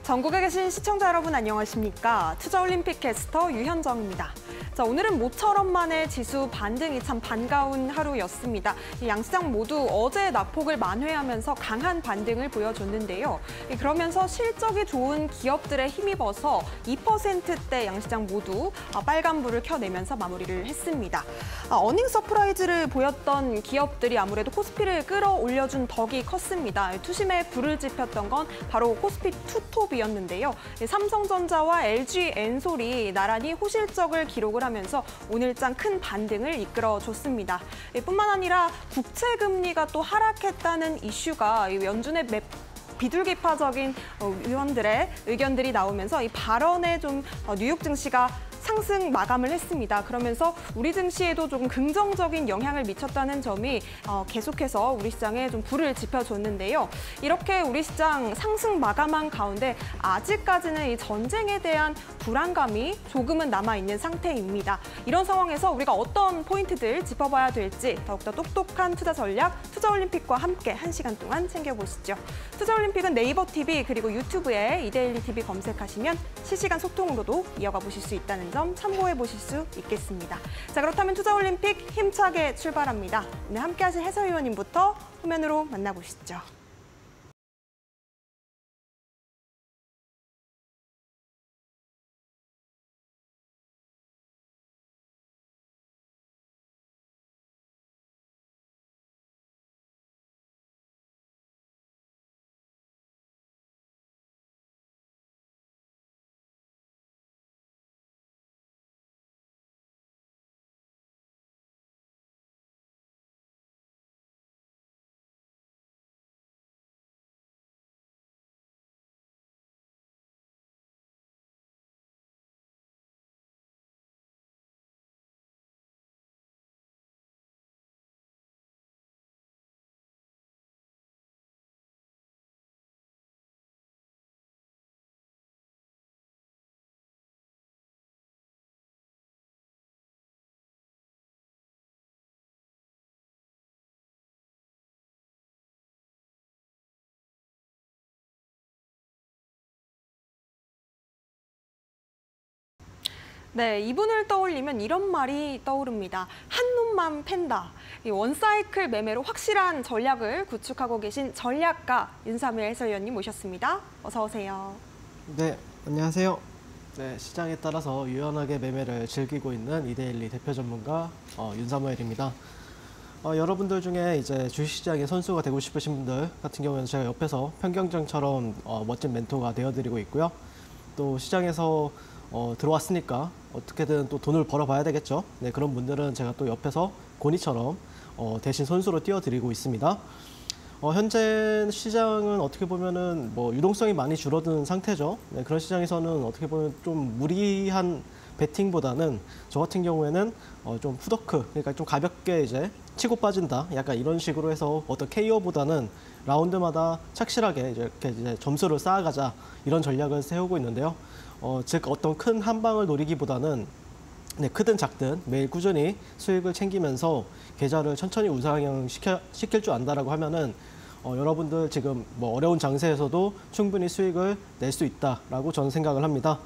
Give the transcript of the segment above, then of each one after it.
전국에 계신 시청자 여러분 안녕하십니까? 투자올림픽 캐스터 유현정입니다. 자, 오늘은 모처럼만의 지수 반등이 참 반가운 하루였습니다. 양시장 모두 어제 낙폭을 만회하면서 강한 반등을 보여줬는데요. 그러면서 실적이 좋은 기업들에 힘입어서 2%대 양시장 모두 빨간불을 켜내면서 마무리를 했습니다. 어닝 서프라이즈를 보였던 기업들이 아무래도 코스피를 끌어올려준 덕이 컸습니다. 투심에 불을 지폈던 건 바로 코스피 투톱이었는데요. 삼성전자와 LG 엔솔이 나란히 호실적을 기록을 하면서 오늘장 큰 반등을 이끌어줬습니다. 뿐만 아니라 국채금리가 또 하락했다는 이슈가 연준의 비둘기파적인 위원들의 의견들이 나오면서 이 발언에 좀 뉴욕 증시가 상승 마감을 했습니다. 그러면서 우리 증시에도 조금 긍정적인 영향을 미쳤다는 점이 계속해서 우리 시장에 좀 불을 지펴줬는데요. 이렇게 우리 시장 상승 마감한 가운데 아직까지는 이 전쟁에 대한 불안감이 조금은 남아있는 상태입니다. 이런 상황에서 우리가 어떤 포인트들 짚어봐야 될지 더욱더 똑똑한 투자 전략, 투자올림픽과 함께 1시간 동안 챙겨보시죠. 투자올림픽은 네이버 TV 그리고 유튜브에 이데일리 TV 검색하시면 실시간 소통으로도 이어가 보실 수 있다는 점 참고해 보실 수 있겠습니다. 자, 그렇다면 투자올림픽 힘차게 출발합니다. 오늘 함께하실 해설위원님부터 화면으로 만나보시죠. 네, 이분을 떠올리면 이런 말이 떠오릅니다. 한 놈만 팬다. 이 원사이클 매매로 확실한 전략을 구축하고 계신 전략가 윤삼일 해설위원님 모셨습니다. 어서 오세요. 네, 안녕하세요. 네, 시장에 따라서 유연하게 매매를 즐기고 있는 이데일리 대표 전문가 윤사무엘입니다. 여러분들 중에 이제 주식시장의 선수가 되고 싶으신 분들 같은 경우에는 제가 옆에서 편경정처럼 멋진 멘토가 되어드리고 있고요. 또 시장에서 들어왔으니까 어떻게든 또 돈을 벌어봐야 되겠죠. 네, 그런 분들은 제가 또 옆에서 고니처럼 대신 선수로 띄워드리고 있습니다. 현재 시장은 어떻게 보면은 유동성이 많이 줄어든 상태죠. 네, 그런 시장에서는 어떻게 보면 좀 무리한 베팅보다는 저 같은 경우에는 좀 푸더크, 그러니까 좀 가볍게 이제 치고 빠진다, 약간 이런 식으로 해서 어떤 KO보다는 라운드마다 착실하게 이제 점수를 쌓아가자, 이런 전략을 세우고 있는데요. 즉 어떤 큰 한 방을 노리기보다는 네, 크든 작든 매일 꾸준히 수익을 챙기면서 계좌를 천천히 우상향 시킬 줄 안다라고 하면은 여러분들 지금 어려운 장세에서도 충분히 수익을 낼 수 있다라고 저는 생각을 합니다.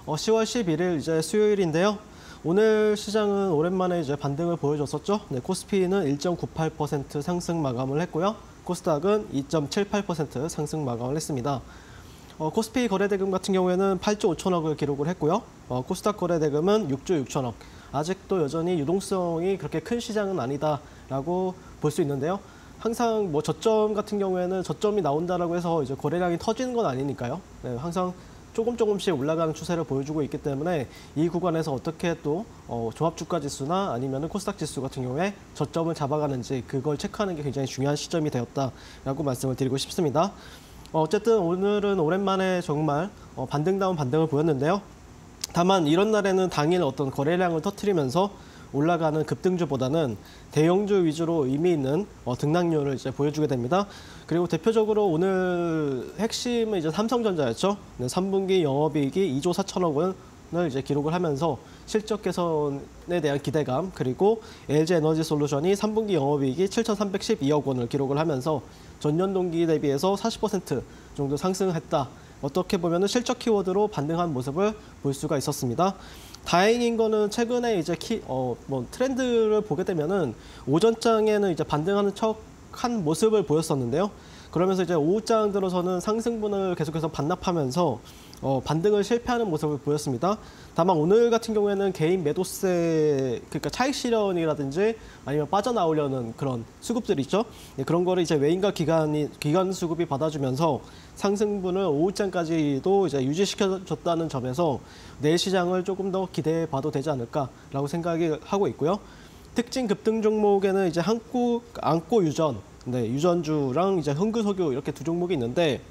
10월 11일 이제 수요일인데요. 오늘 시장은 오랜만에 이제 반등을 보여줬었죠. 네, 코스피는 1.98% 상승 마감을 했고요. 코스닥은 2.78% 상승 마감을 했습니다. 코스피 거래대금 같은 경우에는 8조 5천억을 기록을 했고요. 코스닥 거래대금은 6조 6천억. 아직도 여전히 유동성이 그렇게 큰 시장은 아니다라고 볼 수 있는데요. 항상 저점 같은 경우에는 저점이 나온다라고 해서 이제 거래량이 터지는 건 아니니까요. 네, 항상 조금씩 올라가는 추세를 보여주고 있기 때문에 이 구간에서 어떻게 또 종합주가지수나 아니면 코스닥 지수 같은 경우에 저점을 잡아가는지 그걸 체크하는 게 굉장히 중요한 시점이 되었다라고 말씀을 드리고 싶습니다. 어쨌든 오늘은 오랜만에 정말 반등다운 반등을 보였는데요. 다만 이런 날에는 당일 어떤 거래량을 터뜨리면서 올라가는 급등주보다는 대형주 위주로 의미 있는 등락률을 이제 보여주게 됩니다. 그리고 대표적으로 오늘 핵심은 이제 삼성전자였죠. 네, 3분기 영업이익이 2조 4천억 원을 이제 기록을 하면서 실적 개선에 대한 기대감, 그리고 LG에너지솔루션이 3분기 영업이익이 7,312억 원을 기록을 하면서 전년 동기 대비해서 40% 정도 상승했다. 어떻게 보면은 실적 키워드로 반등한 모습을 볼 수가 있었습니다. 다행인 거는 최근에 이제 트렌드를 보게 되면은 오전장에는 이제 반등하는 척한 모습을 보였었는데요. 그러면서 이제 오후장 들어서는 상승분을 계속해서 반납하면서 반등을 실패하는 모습을 보였습니다. 다만 오늘 같은 경우에는 개인 매도세, 그러니까 차익 실현이라든지 아니면 빠져나오려는 그런 수급들이 있죠. 그런 거를 이제 외인과 기관 수급이 받아주면서 상승분을 오후장까지도 이제 유지시켜줬다는 점에서 내일 시장을 조금 더 기대해 봐도 되지 않을까라고 생각이 하고 있고요. 특징 급등 종목에는 이제 한국 안고 유전, 유전주랑 이제 흥구석유 이렇게 두 종목이 있는데,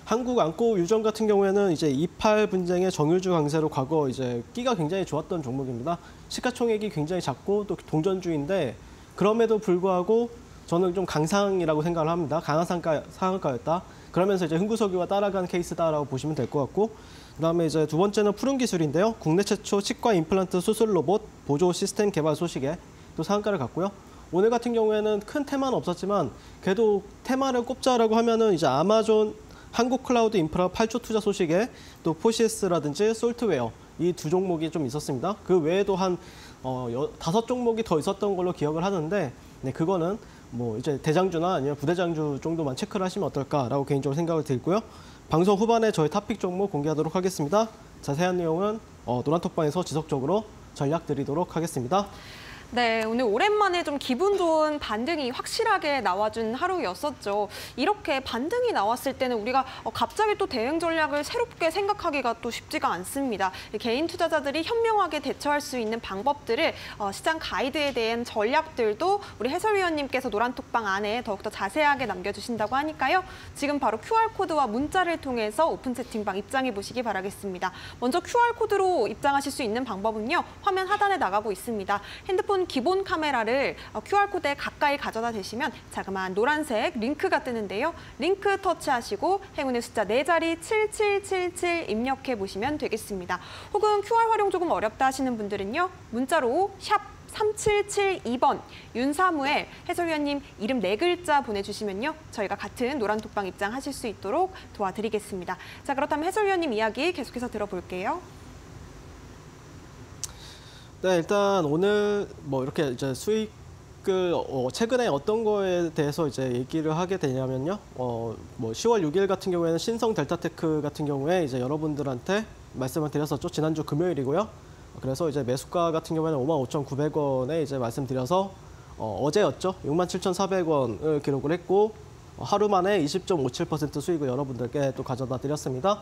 한국 안고 유전 같은 경우에는 이제 28 분쟁의 정유주 강세로 과거 이제 끼가 굉장히 좋았던 종목입니다. 시가총액이 굉장히 작고 또 동전주인데, 그럼에도 불구하고 저는 좀 강상이라고 생각을 합니다. 강한 상한가였다. 그러면서 이제 흥구석유와 따라간 케이스다라고 보시면 될 것 같고, 그다음에 이제 두 번째는 푸른기술인데요. 국내 최초 치과 임플란트 수술 로봇 보조 시스템 개발 소식에 또 상한가를 갔고요. 오늘 같은 경우에는 큰 테마는 없었지만 그래도 테마를 꼽자라고 하면은 이제 아마존 한국 클라우드 인프라 8조 투자 소식에 또 포시스라든지 솔트웨어 이 두 종목이 좀 있었습니다. 그 외에도 한 5종목이 더 있었던 걸로 기억을 하는데, 그거는 뭐 이제 대장주나 아니면 부대장주 정도만 체크를 하시면 어떨까라고 개인적으로 생각을 들고요. 방송 후반에 저희 탑픽 종목 공개하도록 하겠습니다. 자세한 내용은 노란톡방에서 지속적으로 전략 드리도록 하겠습니다. 네, 오늘 오랜만에 좀 기분 좋은 반등이 확실하게 나와준 하루였었죠. 이렇게 반등이 나왔을 때는 우리가 갑자기 또 대응 전략을 새롭게 생각하기가 또 쉽지가 않습니다. 개인 투자자들이 현명하게 대처할 수 있는 방법들을 시장 가이드에 대한 전략들도 우리 해설위원님께서 노란톡방 안에 더욱더 자세하게 남겨주신다고 하니까요. 지금 바로 QR코드와 문자를 통해서 오픈 채팅방 입장해 보시기 바라겠습니다. 먼저 QR코드로 입장하실 수 있는 방법은요. 화면 하단에 나가고 있습니다. 핸드폰 기본 카메라를 QR코드에 가까이 가져다 대시면 자그마한 노란색 링크가 뜨는데요. 링크 터치하시고 행운의 숫자 4자리 7777 입력해 보시면 되겠습니다. 혹은 QR 활용 조금 어렵다 하시는 분들은요. 문자로 샵 3772번 윤사무엘 해설위원님 이름 4글자 보내주시면요. 저희가 같은 노란톡방 입장하실 수 있도록 도와드리겠습니다. 자, 그렇다면 해설위원님 이야기 계속해서 들어볼게요. 네, 일단 오늘 뭐 이렇게 이제 수익을 최근에 어떤 거에 대해서 이제 얘기를 하게 되냐면요. 뭐 10월 6일 같은 경우에는 신성 델타테크 같은 경우에 이제 여러분들한테 말씀을 드렸었죠. 지난주 금요일이고요. 그래서 이제 매수가 같은 경우에는 55,900원에 이제 말씀드려서 어제였죠. 67,400원을 기록을 했고 하루 만에 20.57% 수익을 여러분들께 또 가져다 드렸습니다.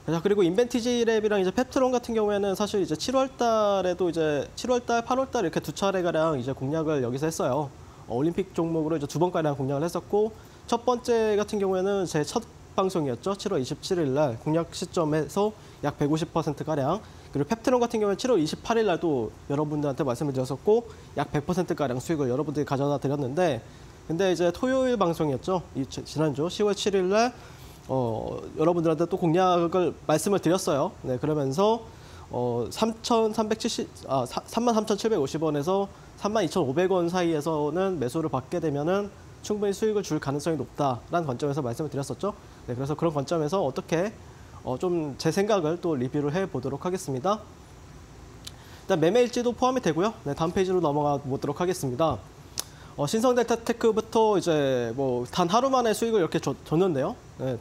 자, 그리고 인벤티지랩이랑 이제 펩트론 같은 경우에는 사실 이제 7월달에도 이제 7월달, 8월달 이렇게 두 차례가량 이제 공략을 여기서 했어요. 올림픽 종목으로 이제 2번가량 공략을 했었고, 첫 번째 같은 경우에는 제 첫 방송이었죠. 7월 27일 날 공략 시점에서 약 150%가량. 그리고 펩트론 같은 경우는 7월 28일 날도 여러분들한테 말씀을 드렸었고, 약 100%가량 수익을 여러분들이 가져다 드렸는데, 근데 이제 토요일 방송이었죠. 지난주 10월 7일 날 여러분들한테 또 공략을 말씀을 드렸어요. 네, 그러면서 33,750원에서 32,500원 사이에서는 매수를 받게 되면은 충분히 수익을 줄 가능성이 높다라는 관점에서 말씀을 드렸었죠. 네, 그래서 그런 관점에서 어떻게 좀 제 생각을 또 리뷰를 해보도록 하겠습니다. 일단 매매 일지도 포함이 되고요. 네, 다음 페이지로 넘어가 보도록 하겠습니다. 신성델타테크부터 이제 뭐 단 하루 만에 수익을 이렇게 줬는데요. 네,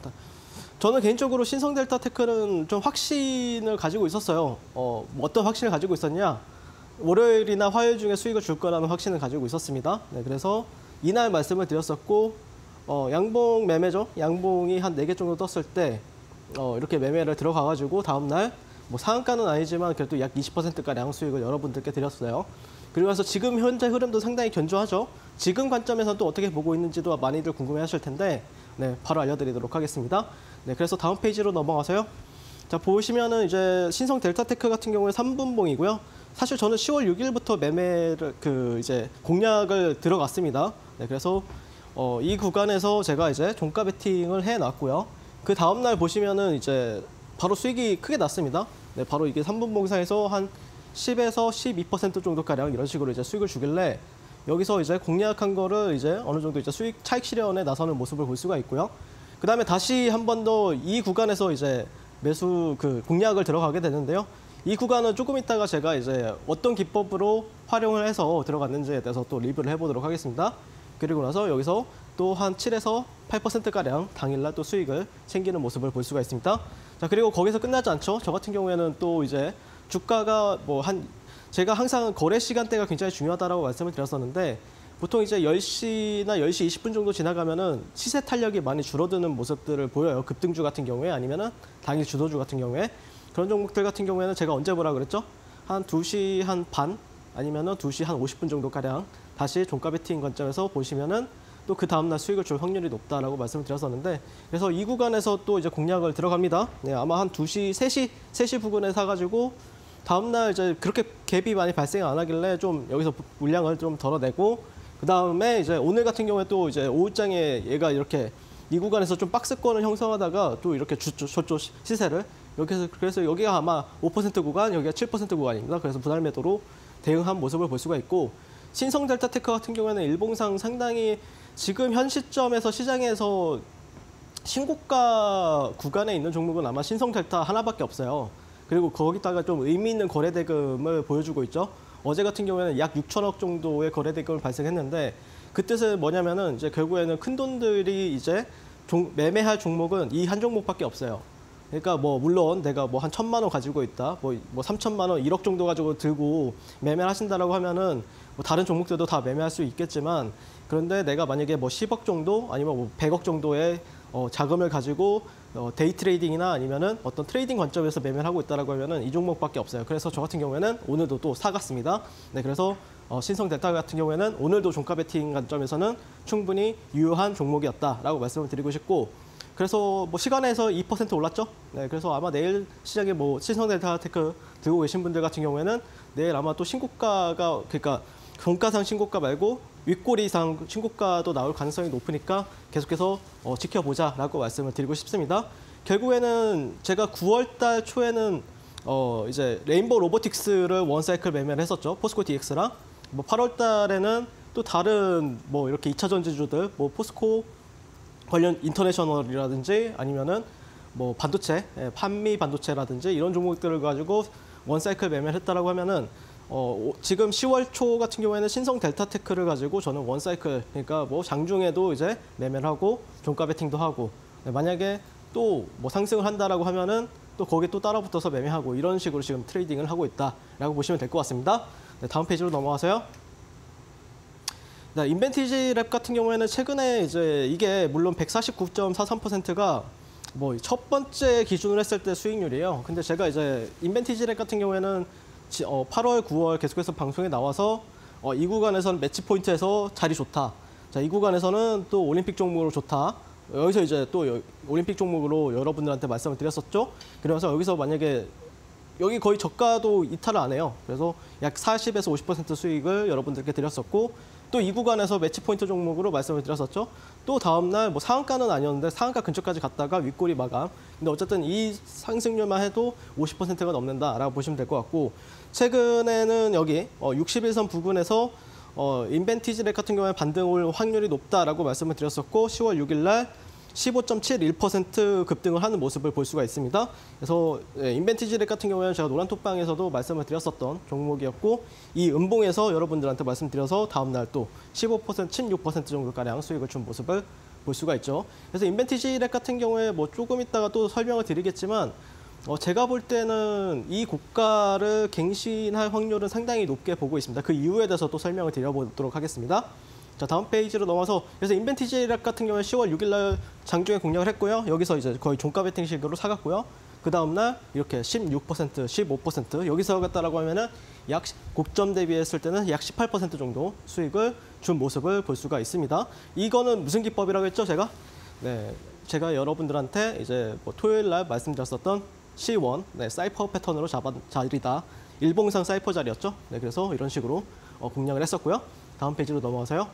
저는 개인적으로 신성델타테크는 좀 확신을 가지고 있었어요. 어떤 확신을 가지고 있었냐? 월요일이나 화요일 중에 수익을 줄 거라는 확신을 가지고 있었습니다. 네, 그래서 이날 말씀을 드렸었고, 양봉 매매죠. 양봉이 한 4개 정도 떴을 때 이렇게 매매를 들어가가지고 다음날 뭐 상한가는 아니지만 그래도 약 20%가량 수익을 여러분들께 드렸어요. 그리고 나서 지금 현재 흐름도 상당히 견조하죠. 지금 관점에서 또 어떻게 보고 있는지도 많이들 궁금해하실 텐데, 네, 바로 알려드리도록 하겠습니다. 네, 그래서 다음 페이지로 넘어가서요. 자, 보시면은 이제 신성 델타테크 같은 경우에 3분봉이고요. 사실 저는 10월 6일부터 매매를 이제 공략을 들어갔습니다. 네, 그래서 이 구간에서 제가 이제 종가 베팅을 해놨고요. 그 다음 날 보시면은 이제 바로 수익이 크게 났습니다. 네, 바로 이게 3분봉상에서 한 10에서 12% 정도가량 이런 식으로 이제 수익을 주길래 여기서 이제 공략한 거를 이제 어느 정도 이제 수익 차익 실현에 나서는 모습을 볼 수가 있고요. 그다음에 다시 한 번 더 이 구간에서 이제 매수 공략을 들어가게 되는데요. 이 구간은 조금 있다가 제가 이제 어떤 기법으로 활용을 해서 들어갔는지에 대해서 또 리뷰를 해보도록 하겠습니다. 그리고 나서 여기서 또 한 7에서 8%가량 당일날 또 수익을 챙기는 모습을 볼 수가 있습니다. 자, 그리고 거기서 끝나지 않죠. 저 같은 경우에는 또 이제 주가가 제가 항상 거래 시간대가 굉장히 중요하다라고 말씀을 드렸었는데 보통 이제 10시나 10시 20분 정도 지나가면은 시세 탄력이 많이 줄어드는 모습들을 보여요. 급등주 같은 경우에 아니면은 당일 주도주 같은 경우에 그런 종목들 같은 경우에는 제가 언제 보라 그랬죠? 한 2시 한 반 아니면은 2시 한 50분 정도가량 다시 종가 베팅 관점에서 보시면은 또 그 다음날 수익을 줄 확률이 높다라고 말씀을 드렸었는데 그래서 이 구간에서 또 이제 공략을 들어갑니다. 네, 아마 한 2시, 3시 부근에 사가지고 다음날 이제 그렇게 갭이 많이 발생 안 하길래 좀 여기서 물량을 좀 덜어내고 그 다음에 이제 오늘 같은 경우에 또 이제 오후장에 얘가 이렇게 이 구간에서 좀 박스권을 형성하다가 또 이렇게 저쪽 시세를 이렇게 해서 그래서 여기가 아마 5% 구간, 여기가 7% 구간입니다. 그래서 분할 매도로 대응한 모습을 볼 수가 있고 신성 델타테크 같은 경우에는 일봉상 상당히 지금 현 시점에서 시장에서 신고가 구간에 있는 종목은 아마 신성 델타 하나밖에 없어요. 그리고 거기다가 좀 의미 있는 거래 대금을 보여주고 있죠. 어제 같은 경우에는 약 6천억 정도의 거래 대금을 발생했는데 그 뜻은 뭐냐면은 이제 결국에는 큰 돈들이 이제 매매할 종목은 이 한 종목밖에 없어요. 그러니까 뭐 물론 내가 뭐 한 1,000만 원 가지고 있다, 뭐 3천만 원, 1억 정도 가지고 들고 매매를 하신다라고 하면은 뭐 다른 종목들도 다 매매할 수 있겠지만 그런데 내가 만약에 뭐 10억 정도 아니면 뭐 100억 정도의 자금을 가지고 데이 트레이딩이나 아니면은 어떤 트레이딩 관점에서 매매를 하고 있다라고 하면은 이 종목밖에 없어요. 그래서 저 같은 경우에는 오늘도 또 사갔습니다. 네, 그래서 신성 델타 같은 경우에는 오늘도 종가 베팅 관점에서는 충분히 유효한 종목이었다라고 말씀을 드리고 싶고 그래서 뭐 시간에서 2% 올랐죠. 네, 그래서 아마 내일 시장에 뭐 신성 델타 테크 들고 계신 분들 같은 경우에는 내일 아마 또 신고가가 그러니까 종가상 신고가 말고 윗꼬리 이상 신고가도 나올 가능성이 높으니까 계속해서 지켜보자라고 말씀을 드리고 싶습니다. 결국에는 제가 9월 달 초에는 이제 레인보우 로보틱스를 원사이클 매매를 했었죠. 포스코 DX랑 뭐 8월 달에는 또 다른 뭐 이렇게 2차 전지주들 뭐 포스코 관련 인터내셔널이라든지 아니면은 뭐 반도체, 판미 반도체라든지 이런 종목들을 가지고 원사이클 매매를 했다라고 하면은 지금 10월 초 같은 경우에는 신성 델타테크를 가지고 저는 원사이클 그러니까 뭐 장중에도 이제 매매를 하고 종가 베팅도 하고 만약에 또 뭐 상승을 한다라고 하면은 또 거기에 또 따라붙어서 매매하고 이런 식으로 지금 트레이딩을 하고 있다라고 보시면 될 것 같습니다. 네, 다음 페이지로 넘어가세요. 네, 인벤티지 랩 같은 경우에는 최근에 이제 이게 물론 149.43%가 뭐 첫 번째 기준으로 했을 때 수익률이에요. 근데 제가 이제 인벤티지 랩 같은 경우에는 8월, 9월 계속해서 방송에 나와서 이 구간에서는 매치 포인트에서 자리 좋다. 자, 이 구간에서는 또 올림픽 종목으로 좋다. 여기서 이제 또 올림픽 종목으로 여러분들한테 말씀을 드렸었죠. 그래서 여기서 만약에 여기 거의 저가도 이탈을 안 해요. 그래서 약 40에서 50% 수익을 여러분들께 드렸었고 또 이 구간에서 매치 포인트 종목으로 말씀을 드렸었죠. 또 다음날 뭐 상한가는 아니었는데 상한가 근처까지 갔다가 윗꼬리 마감. 근데 어쨌든 이 상승률만 해도 50%가 넘는다라고 보시면 될 것 같고 최근에는 여기 61선 부근에서 인벤티지 랩 같은 경우에 반등 올 확률이 높다라고 말씀을 드렸었고 10월 6일 날 15.71% 급등을 하는 모습을 볼 수가 있습니다. 그래서 인벤티지 랩 같은 경우에는 제가 노란톡방에서도 말씀을 드렸었던 종목이었고 이 음봉에서 여러분들한테 말씀드려서 다음 날 또 15%, 16% 정도가량 수익을 준 모습을 볼 수가 있죠. 그래서 인벤티지 랩 같은 경우에 뭐 조금 있다가 또 설명을 드리겠지만 제가 볼 때는 이 고가를 갱신할 확률은 상당히 높게 보고 있습니다. 그 이유에 대해서 또 설명을 드려보도록 하겠습니다. 자, 다음 페이지로 넘어서 그래서 인벤티지 랩 같은 경우에 10월 6일 날 장중에 공략을 했고요. 여기서 이제 거의 종가 베팅식으로 사갔고요. 그 다음 날 이렇게 16%, 15% 여기서 갔다라고 하면은 약 고점 대비했을 때는 약 18% 정도 수익을 준 모습을 볼 수가 있습니다. 이거는 무슨 기법이라고 했죠, 제가? 네, 제가 여러분들한테 이제 뭐 토요일 날 말씀드렸었던 C1 사이퍼 패턴으로 자리다. 일봉상 사이퍼 자리였죠. 네, 그래서 이런 식으로 공략을 했었고요. 다음 페이지로 넘어가세요.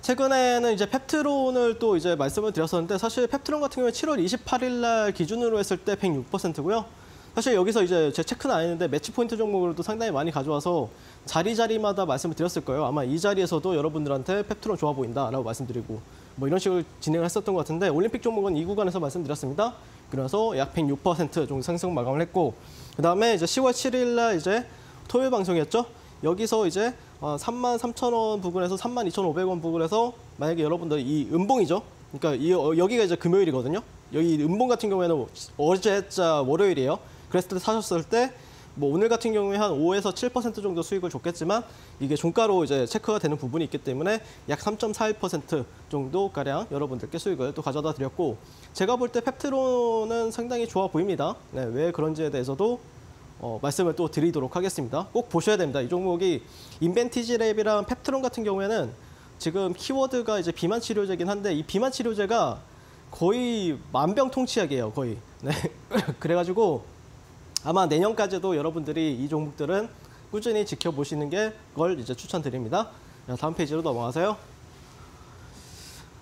최근에는 이제 펩트론을 또 이제 말씀을 드렸었는데 사실 펩트론 같은 경우에 7월 28일 날 기준으로 했을 때 106%고요. 사실 여기서 이제 제 체크는 안 했는데 매치 포인트 종목으로도 상당히 많이 가져와서 자리마다 말씀을 드렸을 거예요. 아마 이 자리에서도 여러분들한테 펩트론 좋아 보인다라고 말씀드리고 뭐 이런 식으로 진행을 했었던 것 같은데 올림픽 종목은 이 구간에서 말씀드렸습니다. 그래서 약 106% 정도 상승 마감을 했고 그다음에 이제 10월 7일 날 이제 토요일 방송이었죠. 여기서 이제 33,000원 부근에서 32,500원 부근에서 만약에 여러분들 이 음봉이죠. 그러니까 여기가 이제 금요일이거든요. 여기 음봉 같은 경우에는 어제자 월요일이에요. 그랬을 때 사셨을 때 뭐 오늘 같은 경우에 한 5에서 7% 정도 수익을 줬겠지만 이게 종가로 이제 체크가 되는 부분이 있기 때문에 약 3.41% 정도 가량 여러분들께 수익을 또 가져다 드렸고 제가 볼 때 펩트론은 상당히 좋아 보입니다. 네, 왜 그런지에 대해서도 말씀을 또 드리도록 하겠습니다. 꼭 보셔야 됩니다. 이 종목이 인벤티지랩이랑 펩트론 같은 경우에는 지금 키워드가 이제 비만 치료제긴 한데 이 비만 치료제가 거의 만병통치약이에요. 거의. 네. 그래가지고 아마 내년까지도 여러분들이 이 종목들은 꾸준히 지켜보시는 게 걸 이제 추천드립니다. 다음 페이지로 넘어가세요.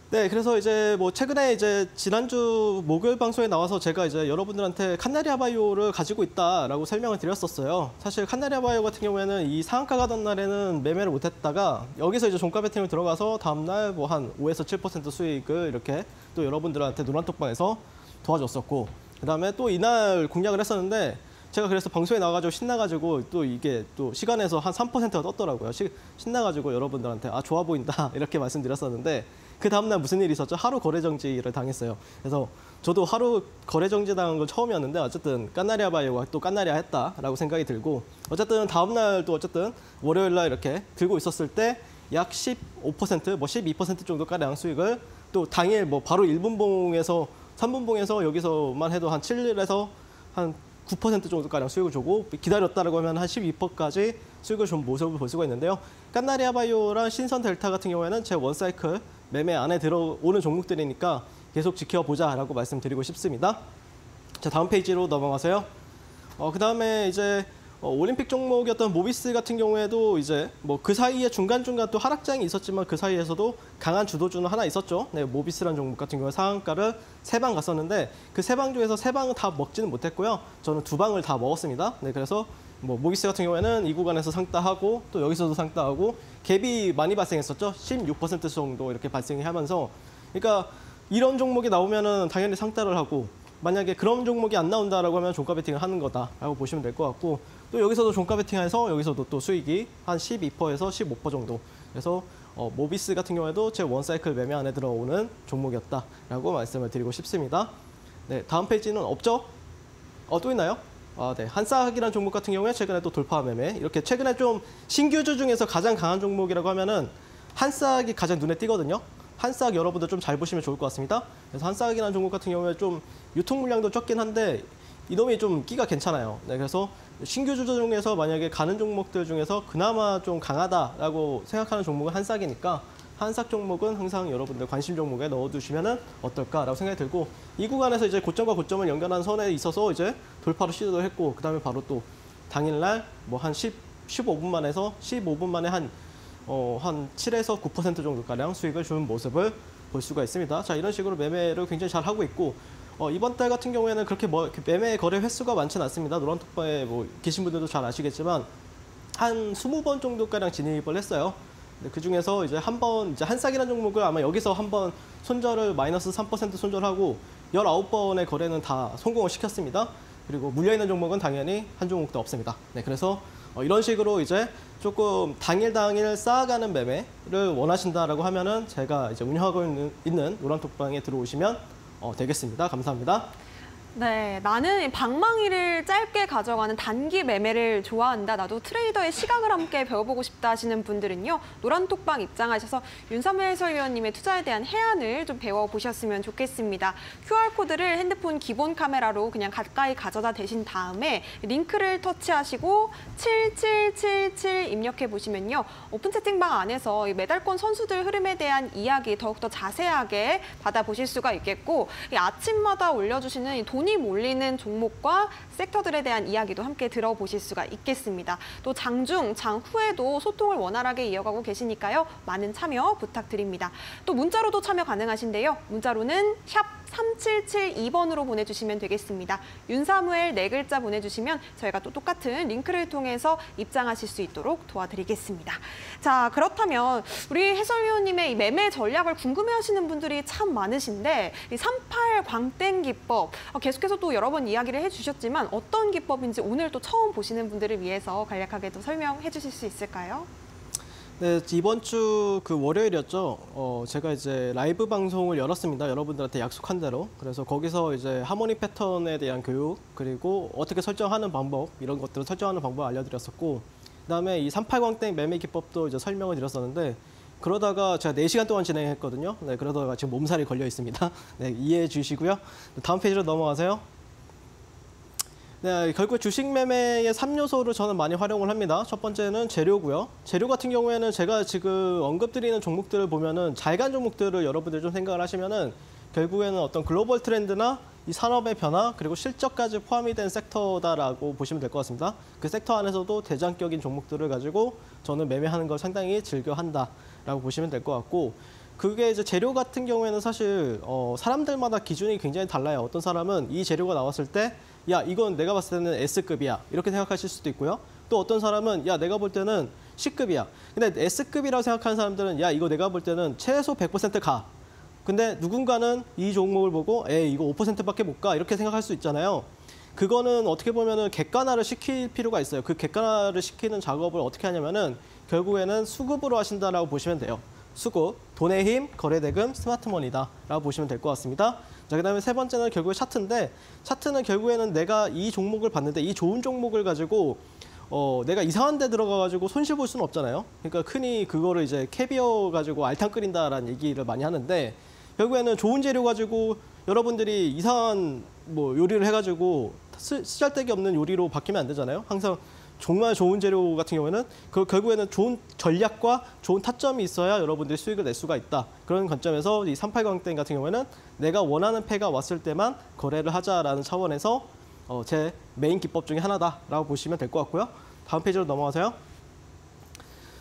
네, 그래서 이제 뭐 최근에 이제 지난주 목요일 방송에 나와서 제가 이제 여러분들한테 칸나리아 바이오를 가지고 있다라고 설명을 드렸었어요. 사실 칸나리아 바이오 같은 경우에는 이 상한가 가던 날에는 매매를 못했다가 여기서 이제 종가 배팅을 들어가서 다음날 뭐 한 5에서 7% 수익을 이렇게 또 여러분들한테 노란톡방에서 도와줬었고 그다음에 또 이날 공략을 했었는데 제가 그래서 방송에 나와가지고 신나가지고 또 이게 또 시간에서 한 3%가 떴더라고요. 신나가지고 여러분들한테 아 좋아 보인다 이렇게 말씀드렸었는데 그 다음날 무슨 일이 있었죠? 하루 거래 정지를 당했어요. 그래서 저도 하루 거래 정지 당한 건 처음이었는데 어쨌든 깐나리아 바이오가 또 깐나리아 했다라고 생각이 들고 어쨌든 다음날 또 어쨌든 월요일날 이렇게 들고 있었을 때 약 15%, 뭐 12% 정도가량 수익을 또 당일 뭐 바로 1분봉에서 3분봉에서 여기서만 해도 한 7에서 한 9% 정도가량 수익을 주고 기다렸다라고 하면 한 12%까지 수익을 준 모습을 볼 수가 있는데요. 깐나리아 바이오랑 신선 델타 같은 경우에는 제 원사이클 매매 안에 들어오는 종목들이니까 계속 지켜보자라고 말씀드리고 싶습니다. 자, 다음 페이지로 넘어가세요. 그다음에 이제 올림픽 종목이었던 모비스 같은 경우에도 이제 뭐 그 사이에 중간중간 또 하락장이 있었지만 그 사이에서도 강한 주도주는 하나 있었죠. 네, 모비스라는 종목 같은 경우에 상한가를 3방 갔었는데 그 3방 중에서 3방은 다 먹지는 못했고요. 저는 2방을 다 먹었습니다. 네, 그래서 뭐 모비스 같은 경우에는 이 구간에서 상따하고 또 여기서도 상따하고 갭이 많이 발생했었죠. 16% 정도 이렇게 발생이 하면서 그러니까 이런 종목이 나오면은 당연히 상따를 하고 만약에 그런 종목이 안 나온다라고 하면 종가 베팅을 하는 거다라고 보시면 될 것 같고 또 여기서도 종가 베팅해서 여기서도 또 수익이 한 12%에서 15% 정도. 그래서 모비스 같은 경우에도 제 원사이클 매매 안에 들어오는 종목이었다라고 말씀을 드리고 싶습니다. 네, 다음 페이지는 없죠? 또 있나요? 네, 한싹이라는 종목 같은 경우에 최근에 또 돌파 매매. 이렇게 최근에 좀 신규주 중에서 가장 강한 종목이라고 하면은 한싹이 가장 눈에 띄거든요. 한싹 여러분들 좀 잘 보시면 좋을 것 같습니다. 그래서 한싹이라는 종목 같은 경우에 좀 유통 물량도 적긴 한데 이놈이 좀 끼가 괜찮아요. 네, 그래서 신규 주주 중에서 만약에 가는 종목들 중에서 그나마 좀 강하다라고 생각하는 종목은 한싹이니까 한싹 종목은 항상 여러분들 관심 종목에 넣어두시면 어떨까라고 생각이 들고 이 구간에서 이제 고점과 고점을 연결한 선에 있어서 이제 돌파로 시도를 했고 그다음에 바로 또 당일날 뭐 한 15분 만에서 15분 만에 한 7에서 9% 정도가량 수익을 주는 모습을 볼 수가 있습니다. 자, 이런 식으로 매매를 굉장히 잘 하고 있고 이번 달 같은 경우에는 그렇게 매매 거래 횟수가 많지는 않습니다. 노란톡방에 뭐 계신 분들도 잘 아시겠지만 한 20번 정도가량 진입을 했어요. 그 중에서 이제 이제 한싹이라는 종목을 아마 여기서 한번 손절을 마이너스 3% 손절하고 19번의 거래는 다 성공을 시켰습니다. 그리고 물려있는 종목은 당연히 한 종목도 없습니다. 네, 그래서 이런 식으로 이제 조금 당일 쌓아가는 매매를 원하신다라고 하면은 제가 이제 운영하고 있는 노란톡방에 들어오시면 되겠습니다. 감사합니다. 네, 나는 방망이를 짧게 가져가는 단기 매매를 좋아한다. 나도 트레이더의 시각을 함께 배워보고 싶다 하시는 분들은요. 노란톡방 입장하셔서 윤삼일 해설위원님의 투자에 대한 해안을 좀 배워보셨으면 좋겠습니다. QR코드를 핸드폰 기본 카메라로 그냥 가까이 가져다 대신 다음에 링크를 터치하시고 7777 입력해보시면요. 오픈 채팅방 안에서 이 메달권 선수들 흐름에 대한 이야기 더욱더 자세하게 받아보실 수가 있겠고 아침마다 올려주시는 이 돈이 몰리는 종목과 섹터들에 대한 이야기도 함께 들어보실 수가 있겠습니다. 또 장중, 장후에도 소통을 원활하게 이어가고 계시니까요. 많은 참여 부탁드립니다. 또 문자로도 참여 가능하신데요. 문자로는 샵 3772번으로 보내주시면 되겠습니다. 윤사무엘 네 글자 보내주시면 저희가 또 똑같은 링크를 통해서 입장하실 수 있도록 도와드리겠습니다. 자, 그렇다면 우리 해설위원님의 이 매매 전략을 궁금해하시는 분들이 참 많으신데 이 38 광땡 기법 계속해서 또 여러 번 이야기를 해주셨지만 어떤 기법인지 오늘 또 처음 보시는 분들을 위해서 간략하게 또 설명해 주실 수 있을까요? 네, 이번 주 그 월요일이었죠. 제가 이제 라이브 방송을 열었습니다. 여러분들한테 약속한 대로. 그래서 거기서 이제 하모니 패턴에 대한 교육, 그리고 어떻게 설정하는 방법, 이런 것들을 설정하는 방법을 알려드렸었고, 그다음에 이 38광땡 매매 기법도 이제 설명을 드렸었는데, 그러다가 제가 4시간 동안 진행했거든요. 네, 그러다가 지금 몸살이 걸려 있습니다. 네, 이해해 주시고요. 다음 페이지로 넘어가세요. 네, 결국 주식 매매의 3요소를 저는 많이 활용을 합니다. 첫 번째는 재료고요. 재료 같은 경우에는 제가 지금 언급드리는 종목들을 보면은 잘 간 종목들을 여러분들 좀 생각을 하시면은 결국에는 어떤 글로벌 트렌드나 이 산업의 변화 그리고 실적까지 포함이 된 섹터다라고 보시면 될 것 같습니다. 그 섹터 안에서도 대장격인 종목들을 가지고 저는 매매하는 걸 상당히 즐겨한다라고 보시면 될 것 같고, 그게 이제 재료 같은 경우에는 사실 사람들마다 기준이 굉장히 달라요. 어떤 사람은 이 재료가 나왔을 때 야, 이건 내가 봤을 때는 S급이야 이렇게 생각하실 수도 있고요. 또 어떤 사람은 야, 내가 볼 때는 C급이야. 근데 S급이라고 생각하는 사람들은 야, 이거 내가 볼 때는 최소 100% 가. 근데 누군가는 이 종목을 보고 에이, 이거 5%밖에 못 가 이렇게 생각할 수 있잖아요. 그거는 어떻게 보면은 객관화를 시킬 필요가 있어요. 그 객관화를 시키는 작업을 어떻게 하냐면은 결국에는 수급으로 하신다라고 보시면 돼요. 수급, 돈의 힘, 거래대금, 스마트머니다라고 보시면 될 것 같습니다. 자, 그다음에 세 번째는 결국에 차트인데, 차트는 결국에는 내가 이 종목을 봤는데 이 좋은 종목을 가지고 내가 이상한 데 들어가가지고 손실 볼 수는 없잖아요. 그러니까 흔히 그거를 이제 캐비어 가지고 알탕 끓인다라는 얘기를 많이 하는데, 결국에는 좋은 재료 가지고 여러분들이 이상한 뭐 요리를 해가지고 쓰잘데기 없는 요리로 바뀌면 안 되잖아요. 항상 정말 좋은 재료 같은 경우에는 그 결국에는 좋은 전략과 좋은 타점이 있어야 여러분들이 수익을 낼 수가 있다. 그런 관점에서 이 38광땡 같은 경우에는 내가 원하는 패가 왔을 때만 거래를 하자라는 차원에서 제 메인 기법 중에 하나다라고 보시면 될 것 같고요. 다음 페이지로 넘어가세요.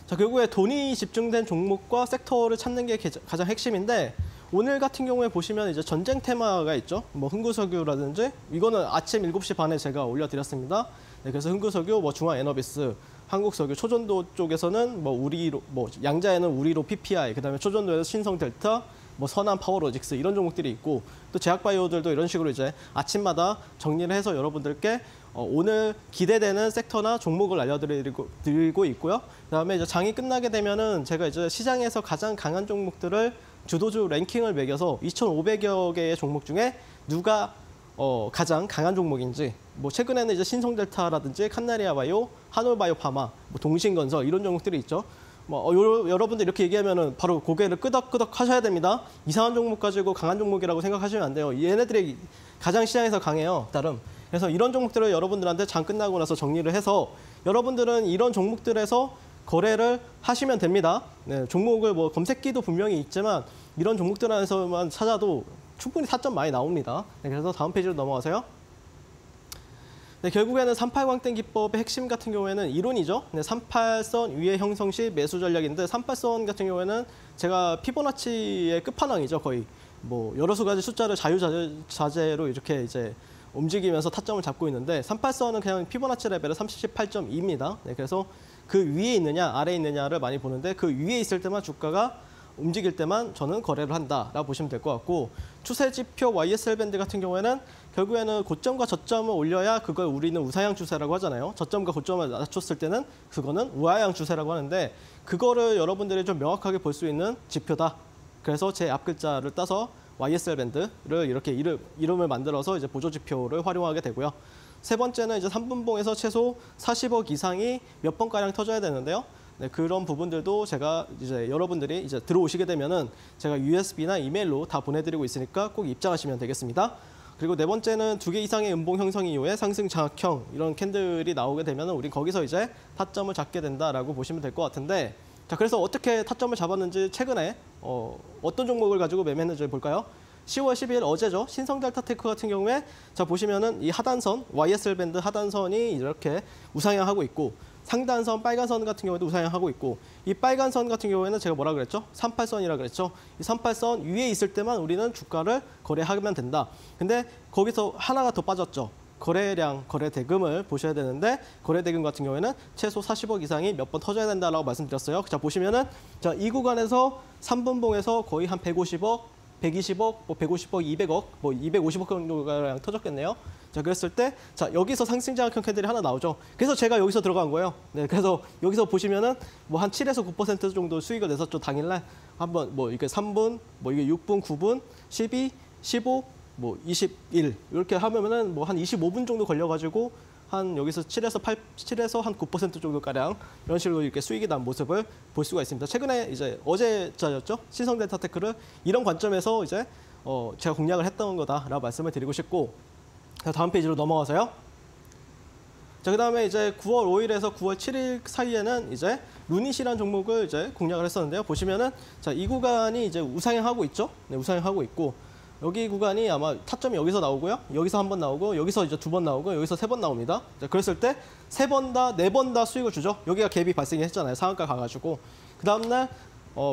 자, 결국에 돈이 집중된 종목과 섹터를 찾는 게 가장 핵심인데, 오늘 같은 경우에 보시면 이제 전쟁 테마가 있죠. 뭐 흥구석유라든지, 이거는 아침 7시 반에 제가 올려드렸습니다. 네, 그래서 흥구석유, 뭐 중앙에너비스, 한국석유, 초전도 쪽에서는 뭐 우리로, 뭐 양자에는 우리로 PPI, 그다음에 초전도에서 신성델타, 뭐 선한파워로직스 이런 종목들이 있고, 또 제약바이오들도 이런 식으로 이제 아침마다 정리를 해서 여러분들께 오늘 기대되는 sek터나 종목을 알려드리고 있고요. 그다음에 이제 장이 끝나게 되면은 제가 이제 시장에서 가장 강한 종목들을 주도주 랭킹을 매겨서 2,500여 개의 종목 중에 누가 가장 강한 종목인지, 뭐 최근에는 이제 신성델타라든지 칸나리아바이오, 한올바이오파마, 뭐 동신건설 이런 종목들이 있죠. 뭐 여러분들 이렇게 얘기하면은 바로 고개를 끄덕끄덕 하셔야 됩니다. 이상한 종목 가지고 강한 종목이라고 생각하시면 안 돼요. 얘네들이 가장 시장에서 강해요, 나름. 그래서 이런 종목들을 여러분들한테 장 끝나고 나서 정리를 해서 여러분들은 이런 종목들에서 거래를 하시면 됩니다. 네, 종목을 뭐 검색기도 분명히 있지만 이런 종목들 안에서만 찾아도 충분히 타점 많이 나옵니다. 네, 그래서 다음 페이지로 넘어가세요. 네, 결국에는 38광땡 기법의 핵심 같은 경우에는 이론이죠. 네, 38선 위의 형성 시 매수 전략인데, 38선 같은 경우에는 제가 피보나치의 끝판왕이죠, 거의. 뭐 여러 가지 숫자를 자유자재로 이렇게 이제 움직이면서 타점을 잡고 있는데, 38선은 그냥 피보나치 레벨은 38.2입니다. 네, 그래서 그 위에 있느냐 아래에 있느냐를 많이 보는데, 그 위에 있을 때만 주가가 움직일 때만 저는 거래를 한다라고 보시면 될 것 같고, 추세지표 YSL 밴드 같은 경우에는 결국에는 고점과 저점을 올려야 그걸 우리는 우상향 추세라고 하잖아요. 저점과 고점을 낮췄을 때는 그거는 우하향 추세라고 하는데, 그거를 여러분들이 좀 명확하게 볼 수 있는 지표다. 그래서 제 앞글자를 따서 YSL 밴드를 이렇게 이름을 만들어서 이제 보조지표를 활용하게 되고요. 세 번째는 이제 3분봉에서 최소 40억 이상이 몇 번가량 터져야 되는데요. 네, 그런 부분들도 제가 이제 여러분들이 이제 들어오시게 되면은 제가 USB나 이메일로 다 보내드리고 있으니까 꼭 입장하시면 되겠습니다. 그리고 네 번째는 2개 이상의 음봉 형성 이후에 상승 장악형 이런 캔들이 나오게 되면은 우린 거기서 이제 타점을 잡게 된다라고 보시면 될 것 같은데, 자, 그래서 어떻게 타점을 잡았는지 최근에 어떤 종목을 가지고 매매했는지 볼까요? 10월 12일 어제죠. 신성델타테크 같은 경우에 자 보시면은 이 하단선 YSL 밴드 하단선이 이렇게 우상향하고 있고, 상단선 빨간 선 같은 경우에도 우상향하고 있고 이 빨간 선 같은 경우에는 제가 뭐라 그랬죠? 38선이라 그랬죠. 이 38선 위에 있을 때만 우리는 주가를 거래하면 된다. 근데 거기서 하나가 더 빠졌죠. 거래량, 거래 대금을 보셔야 되는데 거래 대금 같은 경우에는 최소 40억 이상이 몇 번 터져야 된다라고 말씀드렸어요. 자, 보시면은 자, 이 구간에서 3분봉에서 거의 한 150억, 120억, 뭐 150억, 200억, 뭐 250억 정도가 터졌겠네요. 자, 그랬을 때, 자, 여기서 상승장악형 캔들이 하나 나오죠. 그래서 제가 여기서 들어간 거예요. 네, 그래서 여기서 보시면은 뭐 한 7에서 9% 정도 수익을 냈었죠. 당일날 한번 뭐 이게 3분, 뭐 이게 6분, 9분, 12, 15, 뭐 21 이렇게 하면은 뭐 한 25분 정도 걸려가지고 한 여기서 7에서 한 9% 정도 가량 이런 식으로 이렇게 수익이 난 모습을 볼 수가 있습니다. 최근에 이제 어제자였죠. 신성델타테크를 이런 관점에서 이제 제가 공략을 했던 거다라고 말씀을 드리고 싶고. 자, 다음 페이지로 넘어가서요. 자, 그다음에 이제 9월 5일에서 9월 7일 사이에는 이제 루닛이라는 종목을 이제 공략을 했었는데요. 보시면은 자, 이 구간이 이제 우상향하고 있죠. 네, 우상향하고 있고 여기 구간이 아마 타점이 여기서 나오고요. 여기서 한 번 나오고 여기서 이제 2번 나오고 여기서 3번 나옵니다. 자, 그랬을 때 3번 다, 4번 다 수익을 주죠. 여기가 갭이 발생이 했잖아요. 상한가 가가지고. 그 다음날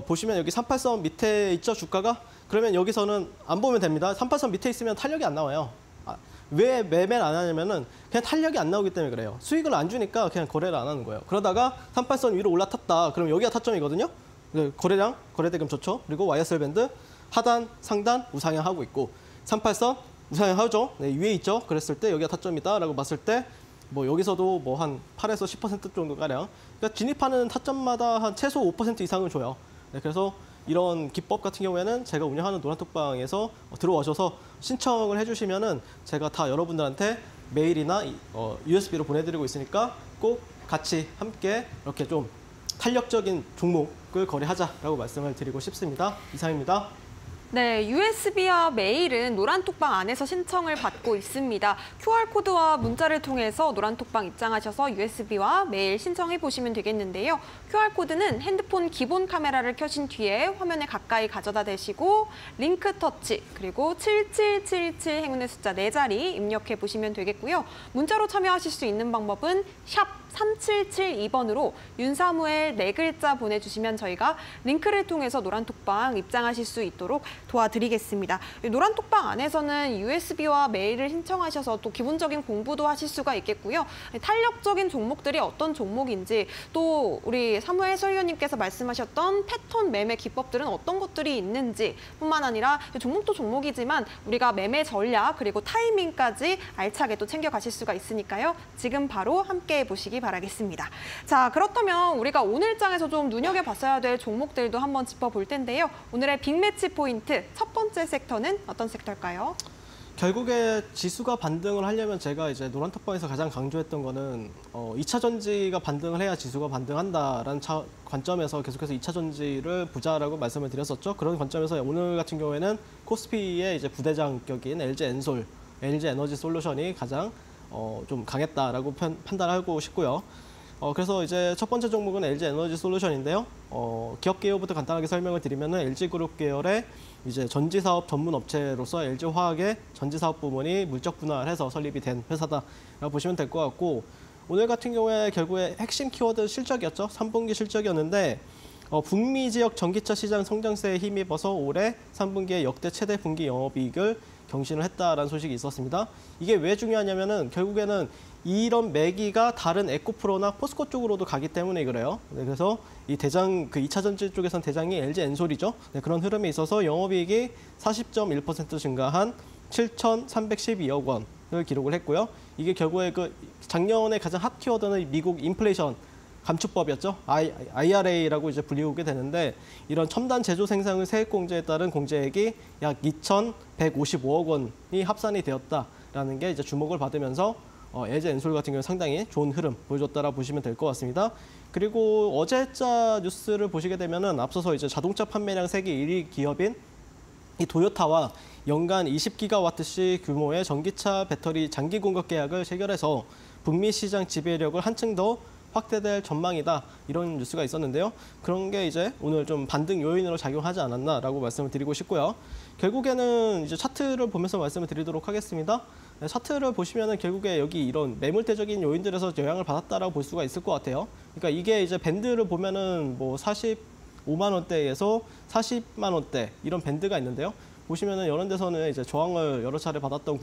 보시면 여기 38선 밑에 있죠. 주가가. 그러면 여기서는 안 보면 됩니다. 38선 밑에 있으면 탄력이 안 나와요. 왜 매매를 안 하냐면은 그냥 탄력이 안 나오기 때문에 그래요. 수익을 안 주니까 그냥 거래를 안 하는 거예요. 그러다가 38선 위로 올라탔다. 그럼 여기가 타점이거든요. 거래량, 거래대금 좋죠. 그리고 YSL 밴드 하단, 상단 우상향하고 있고 38선 우상향하죠. 네, 위에 있죠. 그랬을 때 여기가 타점이다라고 봤을 때 뭐 여기서도 뭐 한 8에서 10% 정도 가량. 그러니까 진입하는 타점마다 한 최소 5% 이상을 줘요. 네, 그래서 이런 기법 같은 경우에는 제가 운영하는 노란톡방에서 들어오셔서 신청을 해주시면은 제가 다 여러분들한테 메일이나 USB로 보내드리고 있으니까 꼭 같이 함께 이렇게 좀 탄력적인 종목을 거래하자라고 말씀을 드리고 싶습니다. 이상입니다. 네, USB와 메일은 노란톡방 안에서 신청을 받고 있습니다. QR코드와 문자를 통해서 노란톡방 입장하셔서 USB와 메일 신청해 보시면 되겠는데요. QR코드는 핸드폰 기본 카메라를 켜신 뒤에 화면에 가까이 가져다 대시고 링크 터치 그리고 77777 행운의 숫자 4자리 입력해 보시면 되겠고요. 문자로 참여하실 수 있는 방법은 샵 3772번으로 윤사무엘 4글자 보내주시면 저희가 링크를 통해서 노란톡방 입장하실 수 있도록 도와드리겠습니다. 노란톡방 안에서는 USB와 메일을 신청하셔서 또 기본적인 공부도 하실 수가 있겠고요. 탄력적인 종목들이 어떤 종목인지 또 우리 사무엘 해설위원님께서 말씀하셨던 패턴 매매 기법들은 어떤 것들이 있는지 뿐만 아니라 종목도 종목이지만 우리가 매매 전략 그리고 타이밍까지 알차게 또 챙겨가실 수가 있으니까요. 지금 바로 함께 보시기 바라겠습니다. 자, 그렇다면 우리가 오늘장에서 좀 눈여겨봤어야 될 종목들도 한번 짚어볼 텐데요. 오늘의 빅매치 포인트 첫 번째 섹터는 어떤 섹터일까요? 결국에 지수가 반등을 하려면 제가 이제 노란톡방에서 가장 강조했던 거는 2차 전지가 반등을 해야 지수가 반등한다라는 관점에서 계속해서 2차 전지를 보자라고 말씀을 드렸었죠. 그런 관점에서 오늘 같은 경우에는 코스피의 이제 부대장격인 LG엔솔, LG에너지솔루션이 가장 좀 강했다라고 판단하고 싶고요. 그래서 이제 첫 번째 종목은 LG에너지솔루션인데요. 기업 개요부터 간단하게 설명을 드리면은 LG그룹 계열의 이제 전지사업 전문 업체로서 LG화학의 전지사업 부문이 물적 분할해서 설립이 된 회사다라고 보시면 될 것 같고, 오늘 같은 경우에 결국에 핵심 키워드 실적이었죠. 3분기 실적이었는데 북미 지역 전기차 시장 성장세에 힘입어서 올해 3분기에 역대 최대 분기 영업이익을 경신을 했다라는 소식이 있었습니다. 이게 왜 중요하냐면은 결국에는 이런 매기가 다른 에코프로나 포스코 쪽으로도 가기 때문에 그래요. 네, 그래서 이 대장, 그 2차 전지 쪽에선 대장이 LG엔솔이죠. 네, 그런 흐름에 있어서 영업이익이 40.1% 증가한 7,312억 원을 기록을 했고요. 이게 결국에 그 작년에 가장 핫 키워드는 미국 인플레이션 감축법이었죠. IRA라고 이제 불리우게 되는데, 이런 첨단 제조 생산의 세액 공제에 따른 공제액이 약 2,155억 원이 합산이 되었다라는 게 이제 주목을 받으면서 LG엔솔 같은 경우 상당히 좋은 흐름 보여줬다라 보시면 될 것 같습니다. 그리고 어제자 뉴스를 보시게 되면은 앞서서 이제 자동차 판매량 세계 1위 기업인 이 도요타와 연간 20기가와트씩 규모의 전기차 배터리 장기 공급 계약을 체결해서 북미 시장 지배력을 한층 더 확대될 전망이다, 이런 뉴스가 있었는데요. 그런 게 이제 오늘 좀 반등 요인으로 작용하지 않았나라고 말씀을 드리고 싶고요. 결국에는 이제 차트를 보면서 말씀을 드리도록 하겠습니다. 네, 차트를 보시면은 결국에 여기 이런 매물대적인 요인들에서 영향을 받았다라고 볼 수가 있을 것 같아요. 그러니까 이게 이제 밴드를 보면은 뭐 45만 원대에서 40만 원대 이런 밴드가 있는데요. 보시면은 이런 데서는 이제 저항을 여러 차례 받았던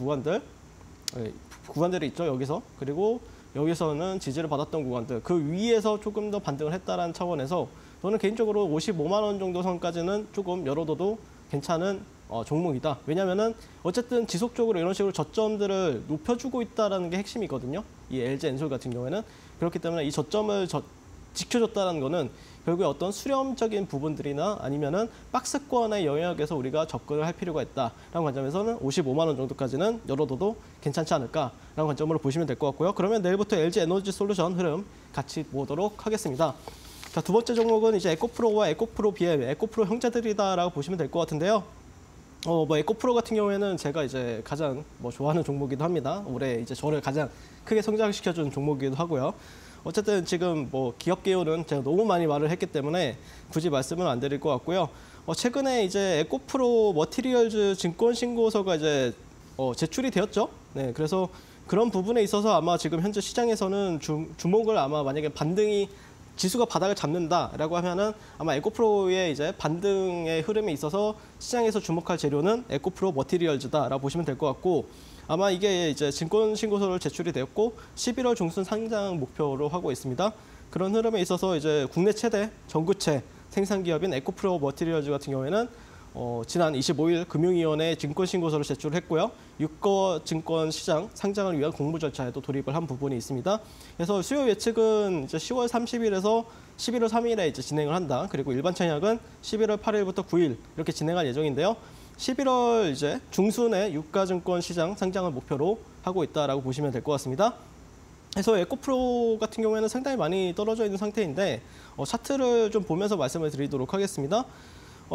구간들이 있죠, 여기서. 그리고 여기서는 지지를 받았던 구간들, 그 위에서 조금 더 반등을 했다는 차원에서 저는 개인적으로 55만 원 정도 선까지는 조금 열어둬도 괜찮은 종목이다. 왜냐면은 어쨌든 지속적으로 이런 식으로 저점들을 높여주고 있다는 게 핵심이거든요. 이 LG 엔솔 같은 경우에는. 그렇기 때문에 이 저점을 지켜줬다는 거는 결국에 어떤 수렴적인 부분들이나 아니면은 박스권의 영역에서 우리가 접근을 할 필요가 있다라는 관점에서는 55만 원 정도까지는 열어둬도 괜찮지 않을까라는 관점으로 보시면 될 것 같고요. 그러면 내일부터 LG 에너지 솔루션 흐름 같이 보도록 하겠습니다. 자, 두 번째 종목은 이제 에코프로와 에코프로 BM, 에코프로 형제들이다라고 보시면 될 것 같은데요. 에코프로 같은 경우에는 제가 이제 가장 좋아하는 종목이기도 합니다. 올해 이제 저를 가장 크게 성장시켜준 종목이기도 하고요. 어쨌든 지금 기업 개요는 제가 너무 많이 말을 했기 때문에 굳이 말씀은 안 드릴 것 같고요. 최근에 이제 에코프로 머티리얼즈 증권 신고서가 이제 제출이 되었죠. 네, 그래서 그런 부분에 있어서 아마 지금 현재 시장에서는 주목을 아마 만약에 반등이 지수가 바닥을 잡는다라고 하면은 아마 에코프로의 이제 반등의 흐름에 있어서 시장에서 주목할 재료는 에코프로 머티리얼즈다라고 보시면 될 것 같고, 아마 이게 이제 증권 신고서를 제출이 되었고 11월 중순 상장 목표로 하고 있습니다. 그런 흐름에 있어서 이제 국내 최대 전구체 생산 기업인 에코프로 머티리얼즈 같은 경우에는 지난 25일 금융위원회에 증권 신고서를 제출했고요. 유가 증권 시장 상장을 위한 공모 절차에도 돌입을 한 부분이 있습니다. 그래서 수요 예측은 이제 10월 30일에서 11월 3일에 이제 진행을 한다. 그리고 일반 청약은 11월 8일부터 9일 이렇게 진행할 예정인데요. 11월 이제 중순에 유가증권 시장 상장을 목표로 하고 있다라고 보시면 될 것 같습니다. 그래서 에코프로 같은 경우에는 상당히 많이 떨어져 있는 상태인데 차트를 좀 보면서 말씀을 드리도록 하겠습니다.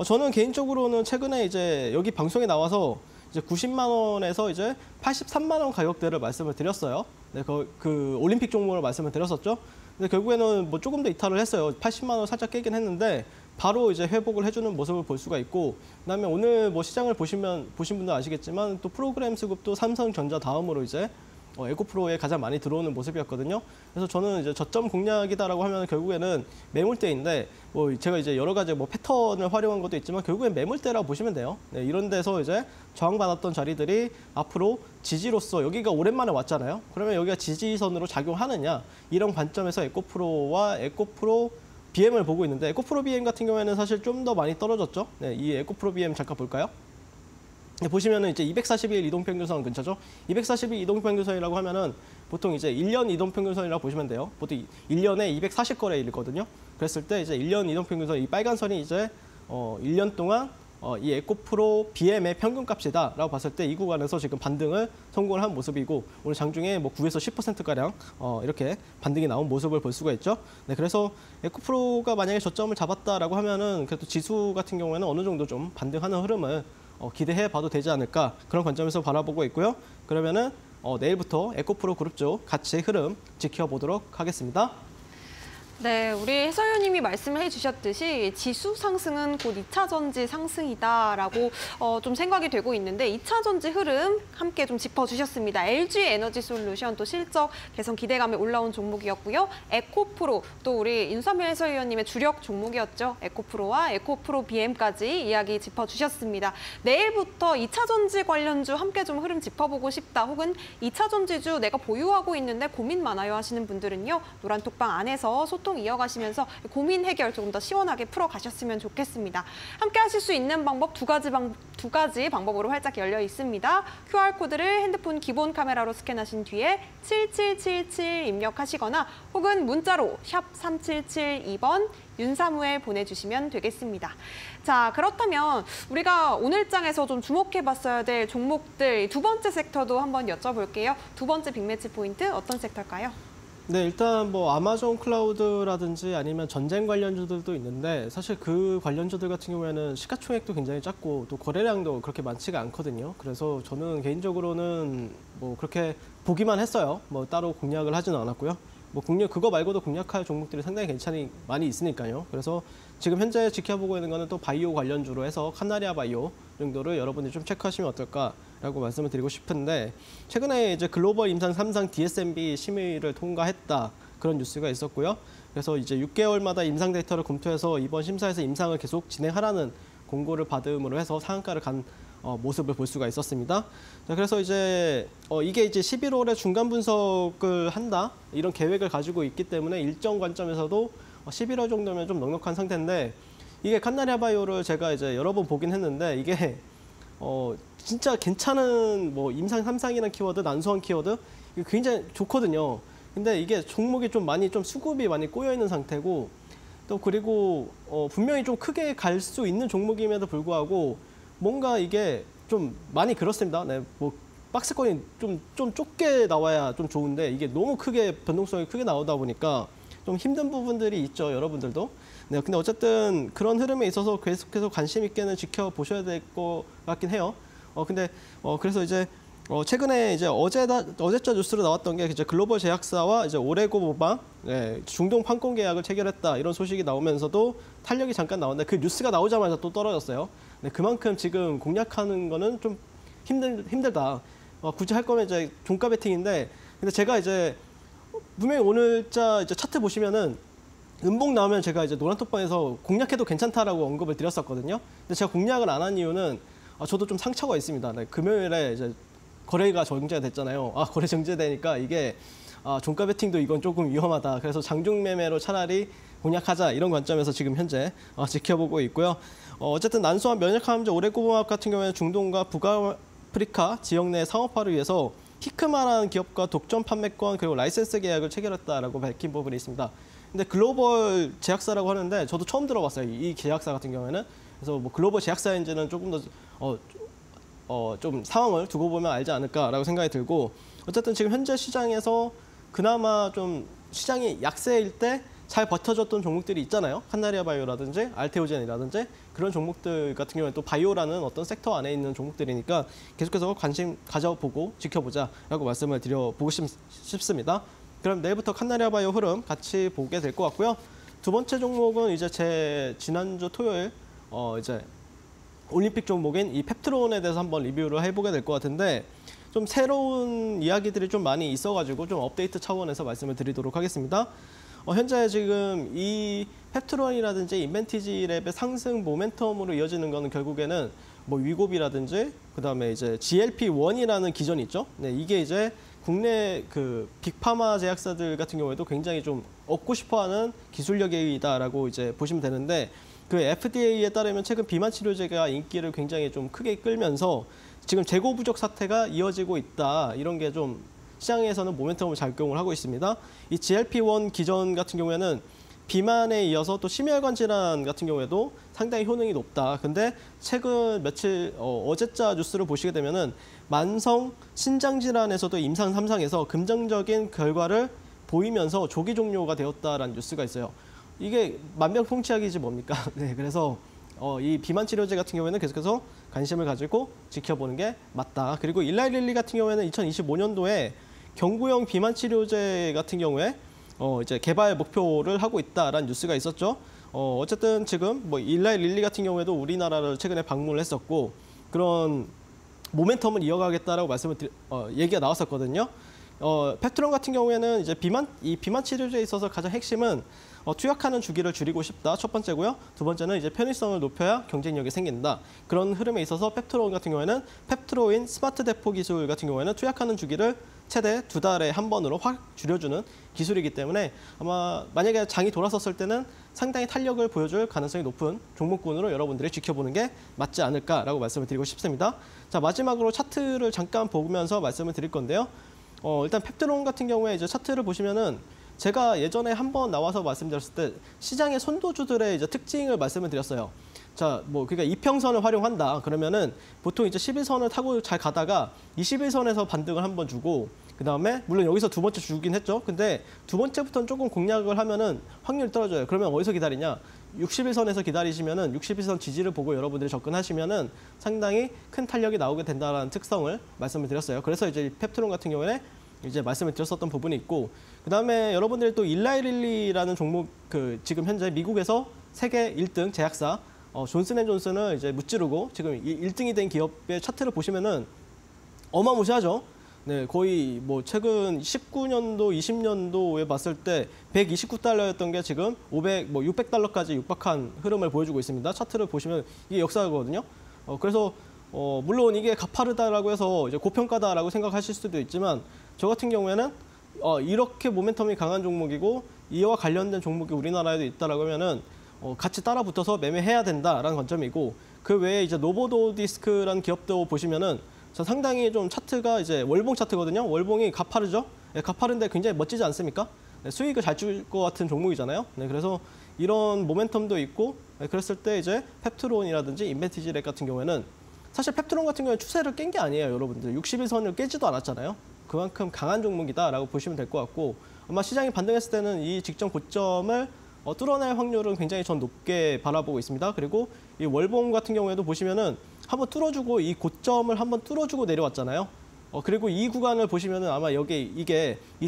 저는 개인적으로는 최근에 이제 여기 방송에 나와서 이제 90만 원에서 이제 83만 원 가격대를 말씀을 드렸어요. 네, 그 올림픽 종목을 말씀을 드렸었죠. 근데 결국에는 조금 더 이탈을 했어요. 80만 원 살짝 깨긴 했는데 바로 이제 회복을 해주는 모습을 볼 수가 있고, 그다음에 오늘 시장을 보신 분들 아시겠지만 또 프로그램 수급도 삼성전자 다음으로 이제 에코프로에 가장 많이 들어오는 모습이었거든요. 그래서 저는 이제 저점 공략이다라고 하면 결국에는 매물대인데 제가 이제 여러 가지 패턴을 활용한 것도 있지만 결국엔 매물대라고 보시면 돼요. 네, 이런 데서 이제 저항받았던 자리들이 앞으로 지지로서 여기가 오랜만에 왔잖아요. 그러면 여기가 지지선으로 작용하느냐, 이런 관점에서 에코프로와 에코프로 BM을 보고 있는데, 에코프로 BM 같은 경우에는 사실 좀 더 많이 떨어졌죠. 네, 이 에코프로 BM 잠깐 볼까요? 보시면은 이제 240일 이동평균선 근처죠. 240일 이동평균선이라고 하면은 보통 이제 1년 이동평균선이라고 보시면 돼요. 보통 1년에 240거래일이거든요. 그랬을 때 이제 1년 이동평균선, 이 빨간 선이 이제 1년 동안 이 에코프로 BM의 평균값이다라고 봤을 때 이 구간에서 지금 반등을 성공을 한 모습이고, 오늘 장중에 9에서 10%가량 이렇게 반등이 나온 모습을 볼 수가 있죠. 네, 그래서 에코프로가 만약에 저점을 잡았다라고 하면은 그래도 지수 같은 경우에는 어느 정도 좀 반등하는 흐름을 기대해 봐도 되지 않을까, 그런 관점에서 바라보고 있고요. 그러면은 내일부터 에코프로 그룹 쪽 같이 흐름 지켜보도록 하겠습니다. 네, 우리 해설위원님이 말씀을 해주셨듯이 지수 상승은 곧 2차 전지 상승이다라고 좀 생각이 되고 있는데, 2차 전지 흐름 함께 좀 짚어주셨습니다. LG 에너지 솔루션 또 실적 개선 기대감에 올라온 종목이었고요. 에코프로 또 우리 윤삼일 해설위원님의 주력 종목이었죠. 에코프로와 에코프로 BM까지 이야기 짚어주셨습니다. 내일부터 2차 전지 관련주 함께 좀 흐름 짚어보고 싶다, 혹은 2차 전지주 내가 보유하고 있는데 고민 많아요 하시는 분들은요, 노란톡방 안에서 소통 이어가시면서 고민 해결 조금 더 시원하게 풀어가셨으면 좋겠습니다. 함께 하실 수 있는 방법 두 가지 방법으로 활짝 열려 있습니다. QR코드를 핸드폰 기본 카메라로 스캔하신 뒤에 7777 입력하시거나 혹은 문자로 샵 3772번 윤사무에 보내주시면 되겠습니다. 자, 그렇다면 우리가 오늘장에서 좀 주목해봤어야 될 종목들 두 번째 섹터도 한번 여쭤볼게요. 두 번째 빅매치 포인트 어떤 섹터일까요? 네, 일단 아마존 클라우드라든지 아니면 전쟁 관련주들도 있는데, 사실 그 관련주들 같은 경우에는 시가총액도 굉장히 작고 또 거래량도 그렇게 많지가 않거든요. 그래서 저는 개인적으로는 그렇게 보기만 했어요. 따로 공략을 하지는 않았고요. 뭐 그거 말고도 공략할 종목들이 상당히 괜찮이 많이 있으니까요. 그래서 지금 현재 지켜보고 있는 거는 또 바이오 관련주로 해서 카나리아 바이오 정도를 여러분들이 좀 체크하시면 어떨까라고 말씀을 드리고 싶은데, 최근에 이제 글로벌 임상 3상 DSMB 심의를 통과했다, 그런 뉴스가 있었고요. 그래서 이제 6개월마다 임상 데이터를 검토해서 이번 심사에서 임상을 계속 진행하라는 공고를 받음으로 해서 상한가를 간 모습을 볼 수가 있었습니다. 자, 그래서 이제 이게 이제 11월에 중간 분석을 한다, 이런 계획을 가지고 있기 때문에 일정 관점에서도 11월 정도면 좀 넉넉한 상태인데, 이게 칸나리아 바이오를 제가 이제 여러 번 보긴 했는데, 이게 진짜 괜찮은 뭐 임상 3상이라는 키워드, 난소한 키워드, 이게 굉장히 좋거든요. 근데 이게 종목이 좀 수급이 많이 꼬여 있는 상태고, 또 그리고 분명히 좀 크게 갈 수 있는 종목임에도 불구하고 뭔가 이게 좀 많이 그렇습니다. 네, 뭐 박스권이 좀 좁게 나와야 좀 좋은데, 이게 너무 크게 변동성이 크게 나오다 보니까 좀 힘든 부분들이 있죠, 여러분들도. 네, 근데 어쨌든 그런 흐름에 있어서 계속해서 관심 있게는 지켜보셔야 될 것 같긴 해요. 그래서 이제 최근에 이제 어제자 뉴스로 나왔던 게 이제 글로벌 제약사와 이제 오레고모방 중동 판권 계약을 체결했다, 이런 소식이 나오면서도 탄력이 잠깐 나왔는데, 그 뉴스가 나오자마자 또 떨어졌어요. 네, 그만큼 지금 공략하는 거는 좀 힘들다. 굳이 할 거면 이제 종가 베팅인데, 근데 제가 이제 분명히 오늘자 이제 차트 보시면은 음봉 나오면 제가 이제 노란톡방에서 공략해도 괜찮다라고 언급을 드렸었거든요. 근데 제가 공략을 안 한 이유는 저도 좀 상처가 있습니다. 네, 금요일에 이제 거래가 정지가 됐잖아요. 거래 정지되니까 이게 종가 베팅도 이건 조금 위험하다. 그래서 장중 매매로 차라리 공략하자, 이런 관점에서 지금 현재 지켜보고 있고요. 어쨌든 난소암 면역항암제 오레고모압 같은 경우에는 중동과 북아프리카 지역 내 상업화를 위해서 히크마라는 기업과 독점 판매권 그리고 라이센스 계약을 체결했다라고 밝힌 부분이 있습니다. 근데 글로벌 제약사라고 하는데 저도 처음 들어봤어요, 이 제약사 같은 경우에는. 그래서 뭐 글로벌 제약사인지는 조금 더 좀 상황을 두고 보면 알지 않을까라고 생각이 들고, 어쨌든 지금 현재 시장에서 그나마 좀 시장이 약세일 때 잘 버텨줬던 종목들이 있잖아요. 칸나리아 바이오라든지 알테오젠이라든지 그런 종목들 같은 경우에 또 바이오라는 어떤 섹터 안에 있는 종목들이니까 계속해서 관심 가져보고 지켜보자라고 말씀을 드려보고 싶습니다. 그럼 내일부터 칸나리아 바이오 흐름 같이 보게 될 것 같고요. 두 번째 종목은 이제 제 지난주 토요일 이제 올림픽 종목인 이 펩트론에 대해서 한번 리뷰를 해보게 될 것 같은데, 좀 새로운 이야기들이 좀 많이 있어가지고 좀 업데이트 차원에서 말씀을 드리도록 하겠습니다. 현재 지금 이 펩트론이라든지 인벤티지 랩의 상승 모멘텀으로 이어지는 거는 결국에는 뭐 위고비라든지 그다음에 이제 GLP-1이라는 기전이 있죠. 네, 이게 이제 국내 그 빅파마 제약사들 같은 경우에도 굉장히 좀 얻고 싶어하는 기술력이다라고 이제 보시면 되는데, 그 FDA에 따르면 최근 비만 치료제가 인기를 굉장히 좀 크게 끌면서 지금 재고 부족 사태가 이어지고 있다, 이런 게 좀 시장에서는 모멘텀을 작용을 하고 있습니다. 이 GLP-1 기전 같은 경우에는 비만에 이어서 또 심혈관 질환 같은 경우에도 상당히 효능이 높다. 근데 최근 며칠 어제자 뉴스를 보시게 되면은 만성 신장 질환에서도 임상 3상에서 긍정적인 결과를 보이면서 조기 종료가 되었다라는 뉴스가 있어요. 이게 만병통치약이지 뭡니까? 네, 그래서 이 비만 치료제 같은 경우에는 계속해서 관심을 가지고 지켜보는 게 맞다. 그리고 일라이릴리 같은 경우에는 2025년도에 경구용 비만 치료제 같은 경우에 이제 개발 목표를 하고 있다라는 뉴스가 있었죠. 어쨌든 지금 뭐 일라이릴리 같은 경우에도 우리나라를 최근에 방문을 했었고, 그런 모멘텀을 이어가겠다라고 얘기가 나왔었거든요. 펩트론 같은 경우에는 이제 비만 치료제에 있어서 가장 핵심은 투약하는 주기를 줄이고 싶다, 첫 번째고요. 두 번째는 이제 편의성을 높여야 경쟁력이 생긴다. 그런 흐름에 있어서 펩트론 같은 경우에는 펩트로인 스마트 대포 기술 같은 경우에는 투약하는 주기를 최대 2달에 한 번으로 확 줄여주는 기술이기 때문에 아마 만약에 장이 돌아섰을 때는 상당히 탄력을 보여줄 가능성이 높은 종목군으로 여러분들이 지켜보는 게 맞지 않을까라고 말씀을 드리고 싶습니다. 자, 마지막으로 차트를 잠깐 보면서 말씀을 드릴 건데요. 일단 펩트론 같은 경우에 이제 차트를 보시면은 제가 예전에 한번 나와서 말씀드렸을 때 시장의 선도주들의 이제 특징을 말씀을 드렸어요. 자, 뭐 그러니까 이평선을 활용한다. 그러면은 보통 이제 11선을 타고 잘 가다가 21선에서 반등을 한번 주고, 그다음에 물론 여기서 두 번째 주긴 했죠. 근데 두 번째부터는 조금 공략을 하면은 확률이 떨어져요. 그러면 어디서 기다리냐? 61선에서 기다리시면은 61선 지지를 보고 여러분들이 접근하시면은 상당히 큰 탄력이 나오게 된다라는 특성을 말씀을 드렸어요. 그래서 이제 펩트론 같은 경우에 이제 말씀을 드렸었던 부분이 있고, 그다음에 여러분들이 또 일라이릴리라는 종목, 지금 현재 미국에서 세계 1등 제약사 존슨앤존슨을 이제 무찌르고 지금 1등이 된 기업의 차트를 보시면은 어마무시하죠. 네, 거의 뭐 최근 19년도, 20년도에 봤을 때 129달러였던 게 지금 600달러까지 육박한 흐름을 보여주고 있습니다. 차트를 보시면 이게 역사거든요. 그래서 물론 이게 가파르다라고 해서 이제 고평가다라고 생각하실 수도 있지만, 저 같은 경우에는 이렇게 모멘텀이 강한 종목이고 이와 관련된 종목이 우리나라에도 있다라고 하면은 같이 따라 붙어서 매매해야 된다라는 관점이고, 그 외에 이제 노보노디스크라는 기업도 보시면은 상당히 좀 차트가 이제 월봉 차트거든요. 월봉이 가파르죠. 네, 가파른데 굉장히 멋지지 않습니까? 네, 수익을 잘 줄 것 같은 종목이잖아요. 네, 그래서 이런 모멘텀도 있고, 네, 그랬을 때 이제 펩트론이라든지 인벤티지랩 같은 경우에는, 사실 펩트론 같은 경우는 추세를 깬 게 아니에요, 여러분들. 61선을 깨지도 않았잖아요. 그만큼 강한 종목이다라고 보시면 될 것 같고, 아마 시장이 반등했을 때는 이 직전 고점을 뚫어낼 확률은 굉장히 전 높게 바라보고 있습니다. 그리고 이 월봉 같은 경우에도 보시면은 한번 뚫어주고 이 고점을 한번 뚫어주고 내려왔잖아요. 그리고 이 구간을 보시면은 아마 여기 이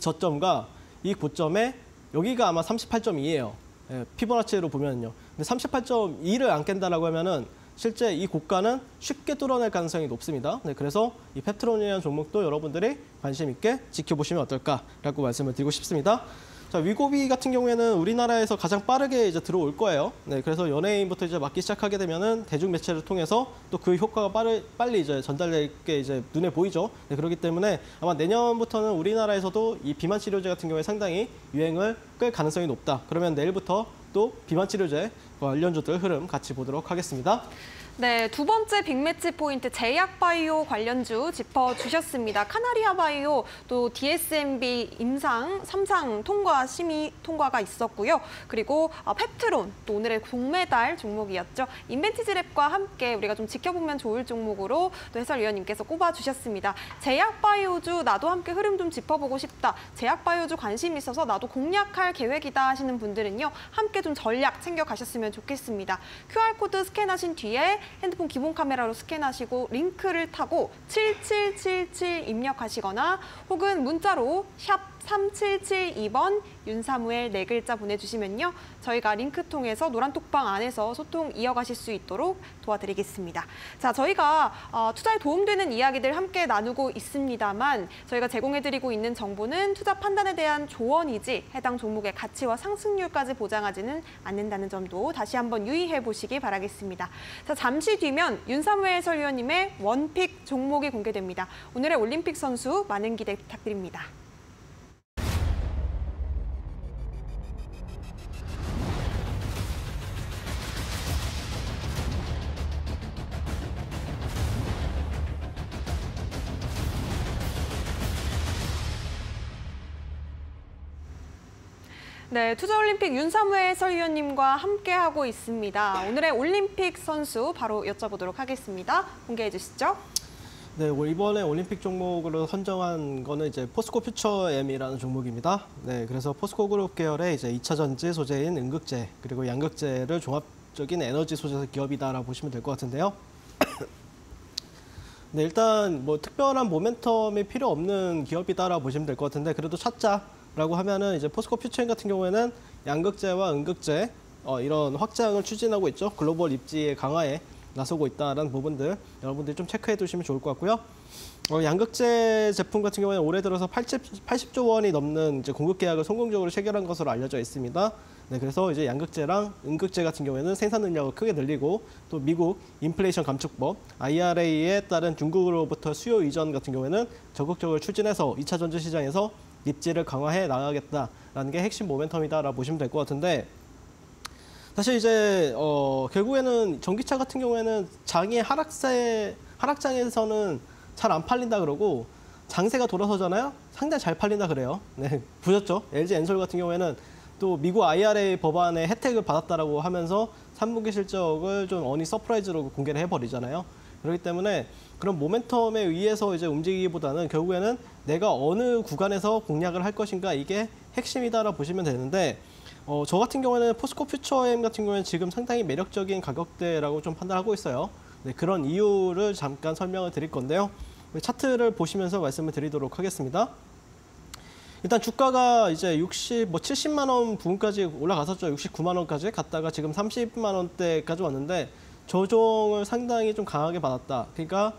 저점과 이 고점에 여기가 아마 38.2예요. 예, 피보나치로 보면은요. 근데 38.2를 안 깬다라고 하면은 실제 이 고가는 쉽게 뚫어낼 가능성이 높습니다. 네, 그래서 이 펩트론이라는 종목도 여러분들이 관심 있게 지켜보시면 어떨까라고 말씀을 드리고 싶습니다. 자, 위고비 같은 경우에는 우리나라에서 가장 빠르게 이제 들어올 거예요. 네, 그래서 연예인부터 이제 맞기 시작하게 되면은 대중 매체를 통해서 또 그 효과가 빨리 이제 전달될 게 이제 눈에 보이죠. 네, 그렇기 때문에 아마 내년부터는 우리나라에서도 이 비만 치료제 같은 경우에 상당히 유행을 끌 가능성이 높다. 그러면 내일부터 또 비만 치료제 관련주들 흐름 같이 보도록 하겠습니다. 네, 두 번째 빅매치 포인트 제약바이오 관련주 짚어주셨습니다. 카나리아 바이오, 또 DSMB 임상 3상 심의 통과가 있었고요. 그리고 펩트론, 또 오늘의 동메달 종목이었죠. 인벤티지랩과 함께 우리가 좀 지켜보면 좋을 종목으로 또 해설위원님께서 꼽아주셨습니다. 제약바이오주 나도 함께 흐름 좀 짚어보고 싶다. 제약바이오주 관심 있어서 나도 공략할 계획이다 하시는 분들은요. 함께 좀 전략 챙겨가셨으면 좋겠습니다. QR코드 스캔하신 뒤에 핸드폰 기본 카메라로 스캔하시고 링크를 타고 7777 입력하시거나 혹은 문자로 샵 3772번 윤사무엘 4글자 보내주시면요. 저희가 링크 통해서 노란톡방 안에서 소통 이어가실 수 있도록 도와드리겠습니다. 자, 저희가 투자에 도움되는 이야기들 함께 나누고 있습니다만 저희가 제공해드리고 있는 정보는 투자 판단에 대한 조언이지 해당 종목의 가치와 상승률까지 보장하지는 않는다는 점도 다시 한번 유의해 보시기 바라겠습니다. 자, 잠시 뒤면 윤사무엘 해설위원님의 원픽 종목이 공개됩니다. 오늘의 올림픽 선수 많은 기대 부탁드립니다. 네, 투자올림픽 윤사무엘 해설위원님과 함께하고 있습니다. 오늘의 올림픽 선수 바로 여쭤보도록 하겠습니다. 공개해 주시죠. 네, 이번에 올림픽 종목으로 선정한 거는 이제 포스코 퓨처엠이라는 종목입니다. 네, 그래서 포스코 그룹 계열의 이제 2차 전지 소재인 음극재 그리고 양극재를 종합적인 에너지 소재 기업이다라고 보시면 될 것 같은데요. 네, 일단 뭐 특별한 모멘텀이 필요 없는 기업이다라고 보시면 될 것 같은데, 그래도 찾자라고 하면은 이제 포스코 퓨처엠 같은 경우에는 양극재와 음극재 이런 확장을 추진하고 있죠. 글로벌 입지의 강화에 나서고 있다는 부분들 여러분들이 좀 체크해 두시면 좋을 것 같고요. 양극재 제품 같은 경우에는 올해 들어서 80조 원이 넘는 이제 공급 계약을 성공적으로 체결한 것으로 알려져 있습니다. 네, 그래서 이제 양극재랑 음극재 같은 경우에는 생산 능력을 크게 늘리고, 또 미국 인플레이션 감축법, IRA에 따른 중국으로부터 수요 이전 같은 경우에는 적극적으로 추진해서 2차 전지 시장에서 입지를 강화해 나가겠다라는 게 핵심 모멘텀이다라고 보시면 될 것 같은데, 사실 이제 결국에는 전기차 같은 경우에는 장의 하락장에서는 잘 안 팔린다 그러고 장세가 돌아서잖아요. 상당히 잘 팔린다 그래요. 네, 보셨죠? LG 엔솔 같은 경우에는 또 미국 IRA 법안의 혜택을 받았다라고 하면서 3분기 실적을 좀 어니 서프라이즈로 공개를 해버리잖아요. 그렇기 때문에 그런 모멘텀에 의해서 이제 움직이기보다는 결국에는 내가 어느 구간에서 공략을 할 것인가, 이게 핵심이다라고 보시면 되는데, 저 같은 경우에는 포스코 퓨처엠 같은 경우에는 지금 상당히 매력적인 가격대라고 좀 판단하고 있어요. 네, 그런 이유를 잠깐 설명을 드릴 건데요. 차트를 보시면서 말씀을 드리도록 하겠습니다. 일단 주가가 이제 70만 원 부근까지 올라갔었죠. 69만 원까지 갔다가 지금 30만 원대까지 왔는데 조정을 상당히 좀 강하게 받았다. 그러니까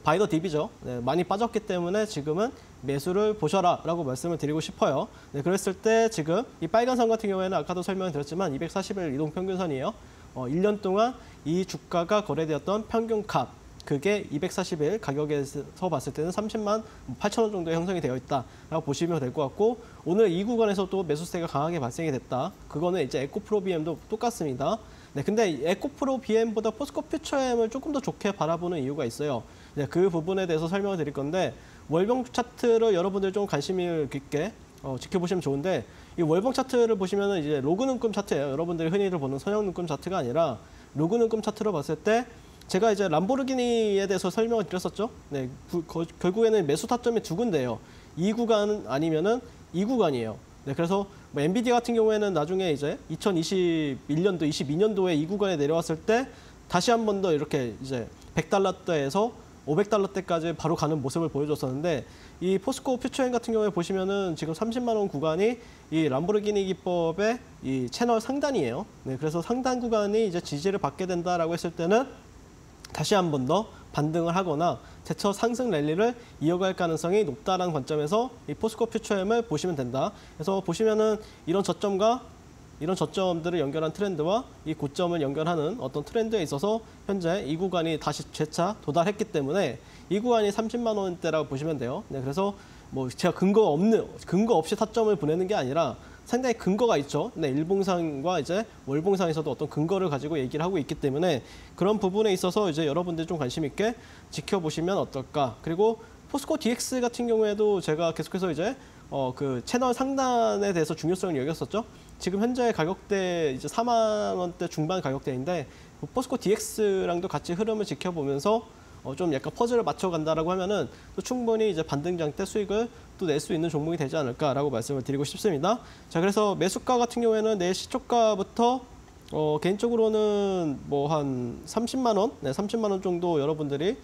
바이 더 딥이죠. 네, 많이 빠졌기 때문에 지금은 매수를 보셔라라고 말씀을 드리고 싶어요. 네, 그랬을 때 지금 이 빨간 선 같은 경우에는 아까도 설명드렸지만 240일 이동 평균선이에요. 1년 동안 이 주가가 거래되었던 평균값, 그게 240일 가격에서 봤을 때는 30만 8천 원 정도 형성이 되어 있다라고 보시면 될 것 같고, 오늘 이 구간에서 또 매수세가 강하게 발생이 됐다. 그거는 이제 에코프로 BM도 똑같습니다. 네, 근데 에코프로 BM보다 포스코 퓨처엠을 조금 더 좋게 바라보는 이유가 있어요. 네, 그 부분에 대해서 설명을 드릴 건데, 월봉 차트를 여러분들 좀 관심을 깊게 지켜보시면 좋은데, 이 월봉 차트를 보시면은 이제 로그 눈금 차트예요. 여러분들이 흔히들 보는 선형 눈금 차트가 아니라 로그 눈금 차트로 봤을 때, 제가 이제 람보르기니에 대해서 설명을 드렸었죠. 네, 결국에는 매수 타점이 두 군데예요. 이 구간 아니면은 이 구간이에요. 네, 그래서 뭐 엔비디아 같은 경우에는 나중에 이제 2021년도, 22년도에 이 구간에 내려왔을 때 다시 한 번 더 이렇게 이제 100달러대에서 500달러대까지 바로 가는 모습을 보여줬었는데, 이 포스코 퓨처엠 같은 경우에 보시면은 지금 30만 원 구간이 이 람보르기니 기법의 이 채널 상단이에요. 네, 그래서 상단 구간이 이제 지지를 받게 된다라고 했을 때는 다시 한 번 더 반등을 하거나 대처 상승 랠리를 이어갈 가능성이 높다라는 관점에서 이 포스코 퓨처엠을 보시면 된다. 그래서 보시면은 이런 저점과 이런 저점들을 연결한 트렌드와 이 고점을 연결하는 어떤 트렌드에 있어서 현재 이 구간이 다시 재차 도달했기 때문에 이 구간이 30만 원대라고 보시면 돼요. 네, 그래서 뭐 제가 근거 없이 타점을 보내는 게 아니라 상당히 근거가 있죠. 네, 일봉상과 이제 월봉상에서도 어떤 근거를 가지고 얘기를 하고 있기 때문에 그런 부분에 있어서 이제 여러분들이 좀 관심 있게 지켜보시면 어떨까. 그리고 포스코 DX 같은 경우에도 제가 계속해서 이제 그 채널 상단에 대해서 중요성을 여겼었죠. 지금 현재 가격대 이제 4만 원대 중반 가격대인데 포스코 DX랑도 같이 흐름을 지켜보면서 좀 약간 퍼즐을 맞춰간다라고 하면은 또 충분히 이제 반등장 때 수익을 또 낼 수 있는 종목이 되지 않을까라고 말씀을 드리고 싶습니다. 자, 그래서 매수가 같은 경우에는 내일 시초가부터 개인적으로는 뭐 한 30만 원, 네, 30만 원 정도 여러분들이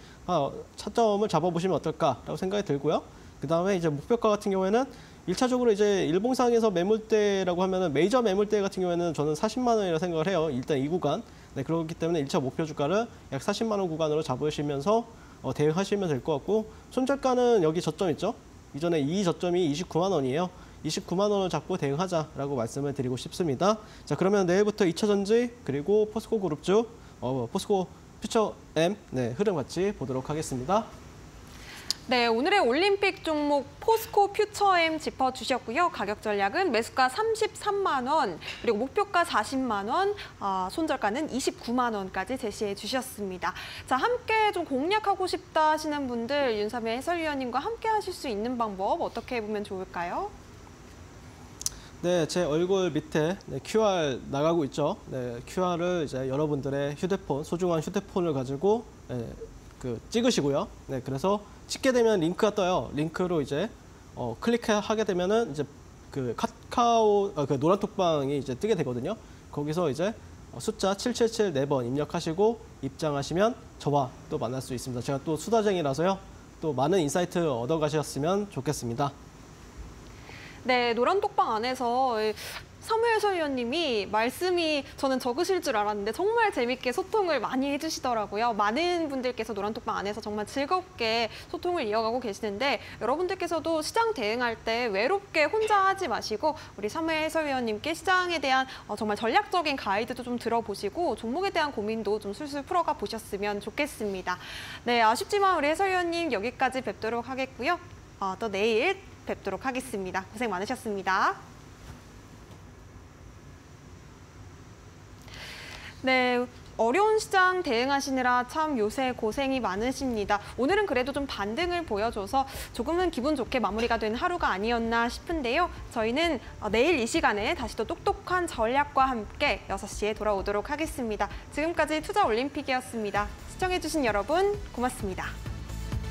차점을 잡아보시면 어떨까라고 생각이 들고요. 그 다음에 이제 목표가 같은 경우에는 1차적으로 이제 일봉상에서 매물대라고 하면은 메이저 매물대 같은 경우에는 저는 40만 원이라고 생각을 해요. 일단 이 구간. 네, 그렇기 때문에 1차 목표 주가를 약 40만 원 구간으로 잡으시면서 대응하시면 될 것 같고, 손절가는 여기 저점 있죠? 이전에 이 저점이 29만 원이에요. 29만 원을 잡고 대응하자라고 말씀을 드리고 싶습니다. 자, 그러면 내일부터 2차 전지 그리고 포스코 그룹주, 포스코 퓨처엠 흐름 같이 보도록 하겠습니다. 네, 오늘의 올림픽 종목 포스코 퓨처엠 짚어주셨고요. 가격 전략은 매수가 33만 원, 그리고 목표가 40만 원, 손절가는 29만 원까지 제시해 주셨습니다. 자, 함께 좀 공략하고 싶다 하시는 분들 윤삼혜 해설위원님과 함께 하실 수 있는 방법 어떻게 보면 좋을까요? 네, 제 얼굴 밑에 QR 나가고 있죠. 네, QR을 이제 여러분들의 휴대폰, 소중한 휴대폰을 가지고 찍으시고요. 네, 그래서 찍게 되면 링크가 떠요. 링크로 이제 클릭하게 되면은 이제 그 카카오 그 노란톡방이 이제 뜨게 되거든요. 거기서 이제 숫자 777 4번 입력하시고 입장하시면 저와 또 만날 수 있습니다. 제가 또 수다쟁이라서요. 또 많은 인사이트 얻어 가셨으면 좋겠습니다. 네, 노란톡방 안에서 삼회 해설위원님이 말씀이 저는 적으실 줄 알았는데 정말 재밌게 소통을 많이 해주시더라고요. 많은 분들께서 노란톡방 안에서 정말 즐겁게 소통을 이어가고 계시는데, 여러분들께서도 시장 대응할 때 외롭게 혼자 하지 마시고 우리 삼회 해설위원님께 시장에 대한 정말 전략적인 가이드도 좀 들어보시고 종목에 대한 고민도 좀 술술 풀어가 보셨으면 좋겠습니다. 네, 아쉽지만 우리 해설위원님 여기까지 뵙도록 하겠고요. 또 내일 뵙도록 하겠습니다. 고생 많으셨습니다. 네, 어려운 시장 대응하시느라 참 요새 고생이 많으십니다. 오늘은 그래도 좀 반등을 보여줘서 조금은 기분 좋게 마무리가 된 하루가 아니었나 싶은데요. 저희는 내일 이 시간에 다시 또 똑똑한 전략과 함께 6시에 돌아오도록 하겠습니다. 지금까지 투자올림픽이었습니다. 시청해주신 여러분 고맙습니다.